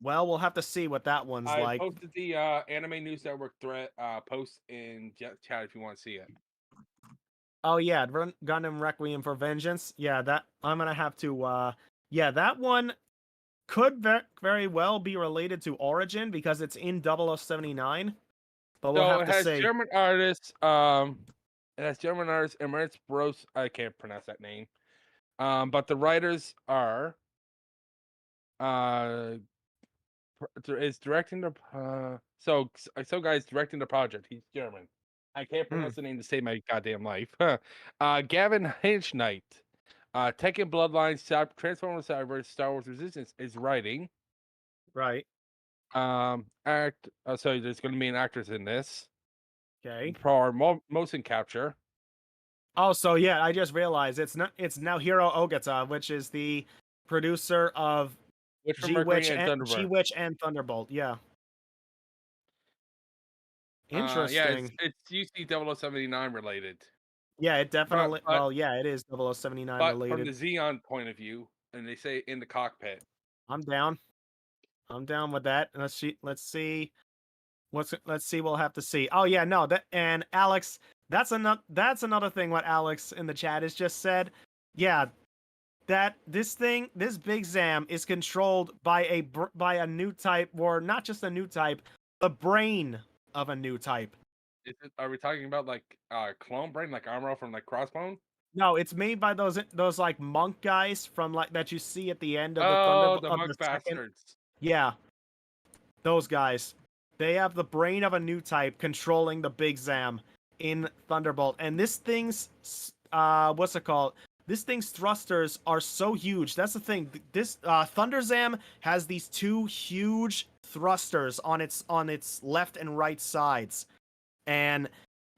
Well, we'll have to see what that one's I like. posted the Anime News Network thread post in chat if you want to see it. Oh yeah, Gundam Requiem for Vengeance. Yeah, that I'm gonna have to. Yeah, that one could very well be related to Origin because it's in 0079. But we'll So have it to has see. German artists. It has German artist Emirates Bros. I can't pronounce that name. But the writers are is directing the so guys directing the project. He's German. I can't pronounce the name to save my goddamn life. Gavin Hinchnight, Tekken Bloodlines, Transformers Cyber, Star Wars Resistance is writing. Right. So there's going to be an actress in this. Okay. For motion capture. Oh, so yeah, I just realized it's now Hiro Ogata, which is the producer of Which from Mercury and Thunderbird. G-Witch and Thunderbolt. Yeah. Interesting. Yeah, it's UC 0079 related. Yeah, it definitely. But Well, yeah, it is 0079 but from related. the Xeon point of view, and they say in the cockpit. I'm down. I'm down with that. Let's see. Let's see. We'll have to see. Oh yeah, no. And Alex, that's another thing. What Alex in the chat has just said. Yeah, that this big Zam is controlled by a new type, or not just a new type, the brain of a new type. Are we talking about like clone brain, like Armor from like Crossbone? No, it's made by those like monk guys from like that you see at the end of the Oh, Thunderbolt the of monk the second. bastards. Yeah, those guys. They have the brain of a new type controlling the big Zam in Thunderbolt, and this thing's what's it called? This thing's thrusters are so huge. That's the thing. This Thunder Zam has these 2 huge thrusters on its left and right sides, and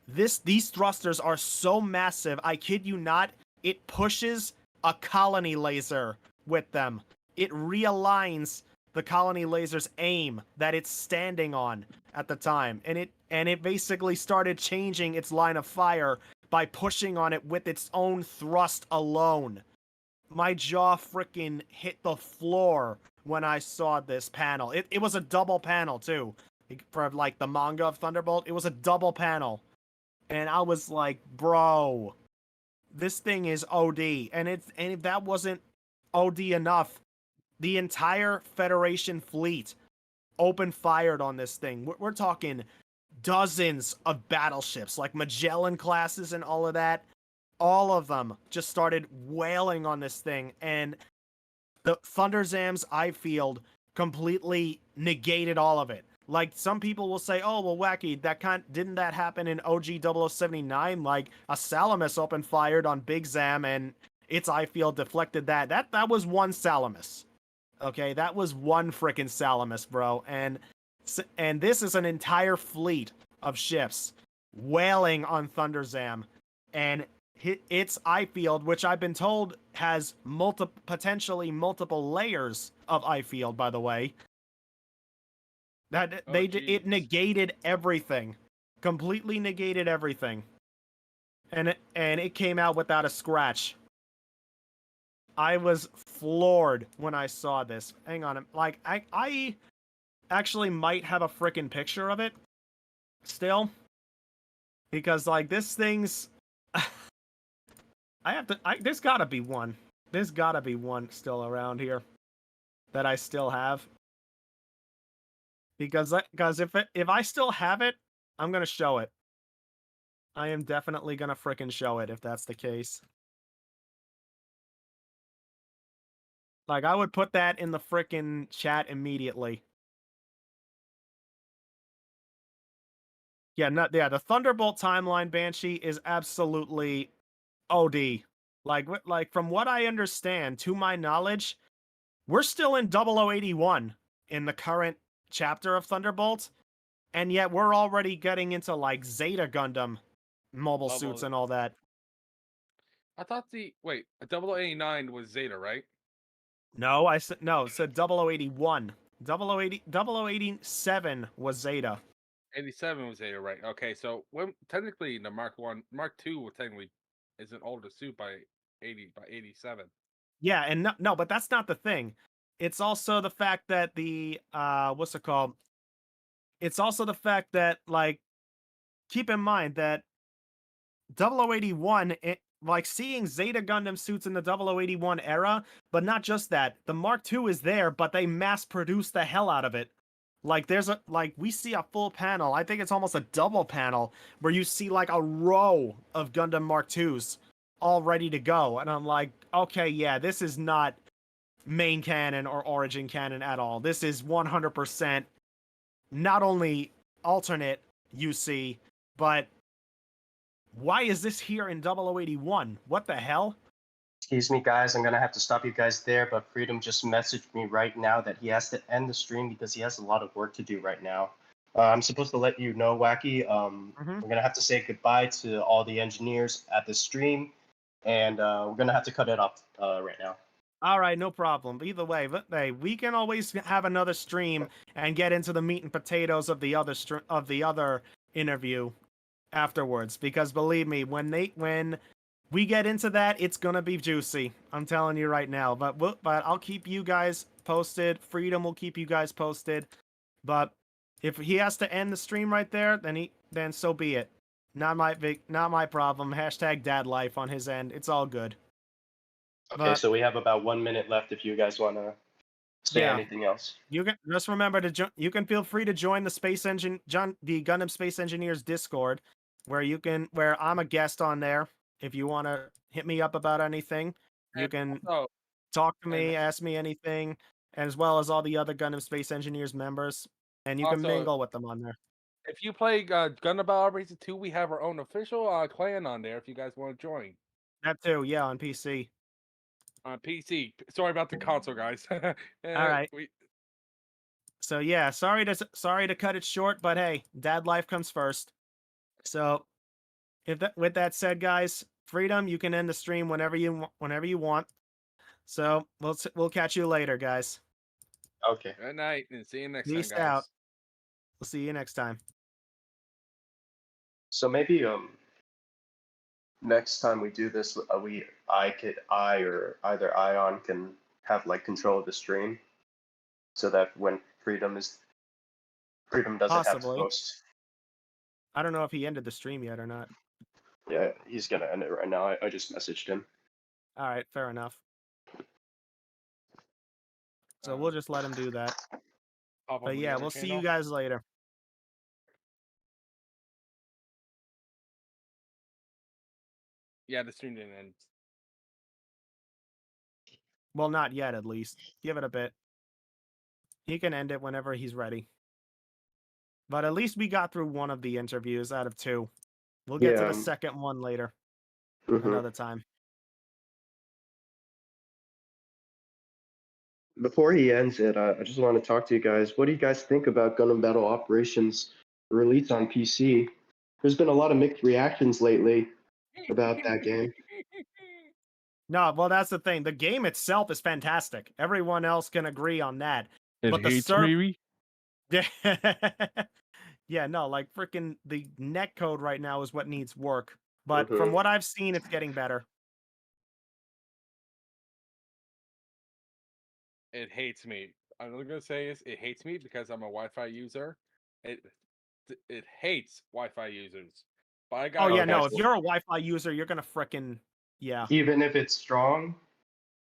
these thrusters are so massive. I kid you not. It pushes a colony laser with them. It realigns the colony laser's aim that it's standing on at the time, and it basically started changing its line of fire by pushing on it with its own thrust alone. My jaw freaking hit the floor when I saw this panel. It was a double panel too. For like the manga of Thunderbolt, it was a double panel. And I was like, bro, this thing is OD. And if that wasn't OD enough, the entire Federation fleet open fired on this thing. We're talking dozens of battleships, like Magellan classes and all of that. All of them just started wailing on this thing, and the Thunder Zam's eye field completely negated all of it. Like, some people will say, oh, well, Wacky, didn't that happen in OG 0079? Like, a Salamis open fired on Big Zam and its eye field deflected that. That was one Salamis. Okay, that was one freaking Salamis, bro. And this is an entire fleet of ships wailing on Thunder Zam, and its eye field, which I've been told has potentially multiple layers of eye field, by the way. That it negated everything, completely negated everything, and it came out without a scratch. I was floored when I saw this. Hang on, like I actually might have a freaking picture of it still, because like this thing's there's gotta be one. There's gotta be one still around here that I still have. Because if I still have it, I'm gonna show it. I am definitely gonna frickin' show it if that's the case. Like, I would put that in the frickin' chat immediately. Yeah, the Thunderbolt timeline Banshee is absolutely OD. Like from what I understand, to my knowledge, we're still in 0081 in the current chapter of Thunderbolt, and yet we're already getting into like Zeta Gundam mobile suits and all that. I thought wait, 0089 was Zeta, right? No, I said no, it said 0081. 0087 was Zeta. 87 was Zeta, right? Okay, so when technically the Mark II will technically is an older suit by 87. Yeah, and no, but that's not the thing. It's also the fact that the what's it called? It's also the fact that like keep in mind that 0081 like seeing Zeta Gundam suits in the 0081 era, but not just that. The Mark II is there, but they mass produce the hell out of it. Like there's a like we see a full panel. I think it's almost a double panel where you see like a row of Gundam Mark IIs all ready to go. And I'm like, okay, yeah, this is not main canon or origin canon at all. This is 100% not only alternate UC, but why is this here in 0081? What the hell? Excuse me, guys. I'm gonna have to stop you guys there. But Freedom just messaged me right now that he has to end the stream because he has a lot of work to do right now. I'm supposed to let you know, Wacky. We're gonna have to say goodbye to all the engineers at the stream, and we're gonna have to cut it off right now. All right, no problem. Either way, but hey, we can always have another stream and get into the meat and potatoes of the other interview afterwards. Because believe me, when we get into that, it's gonna be juicy. I'm telling you right now. But I'll keep you guys posted. Freedom will keep you guys posted. But if he has to end the stream right there, then so be it. Not my problem. Hashtag dad life on his end. It's all good. Okay, so we have about 1 minute left if you guys want to say anything else. You can just remember to you can feel free to join the the Gundam Space Engineers Discord, where I'm a guest on there. If you want to hit me up about anything, you can talk to me, ask me anything, as well as all the other Gundam Space Engineers members, and you can mingle with them on there. If you play Gundam Battle Operation 2, we have our own official clan on there. If you guys want to join, that too, yeah, on PC. On PC. Sorry about the console, guys. All right. So yeah, sorry to cut it short, but hey, dad life comes first. So, with that said, guys, Freedom, you can end the stream whenever you want. So we'll catch you later, guys. Okay. Good night, and see you next Peace time, guys. out. We'll see you next time. So maybe next time we do this, I or either Ion can have like control of the stream, so that when Freedom doesn't have to host. I don't know if he ended the stream yet or not. Yeah, he's gonna end it right now. I just messaged him. All right, fair enough. So we'll just let him do that. But yeah, we'll see you guys later. Yeah, the stream didn't end. Well, not yet, at least. Give it a bit. He can end it whenever he's ready. But at least we got through one of the interviews out of two. We'll get to the second one later. Another time. Before he ends it, I just want to talk to you guys. What do you guys think about Gundam Battle Operations release on PC? There's been a lot of mixed reactions lately about that game. No, well, that's the thing. The game itself is fantastic. Everyone else can agree on that. But the server, yeah, no, like freaking the net code right now is what needs work. But from what I've seen, it's getting better. It hates me. I'm only gonna say is it hates me because I'm a Wi-Fi user. It hates Wi-Fi users. But I got no, if you're a Wi-Fi user, you're gonna frickin' Even if it's strong.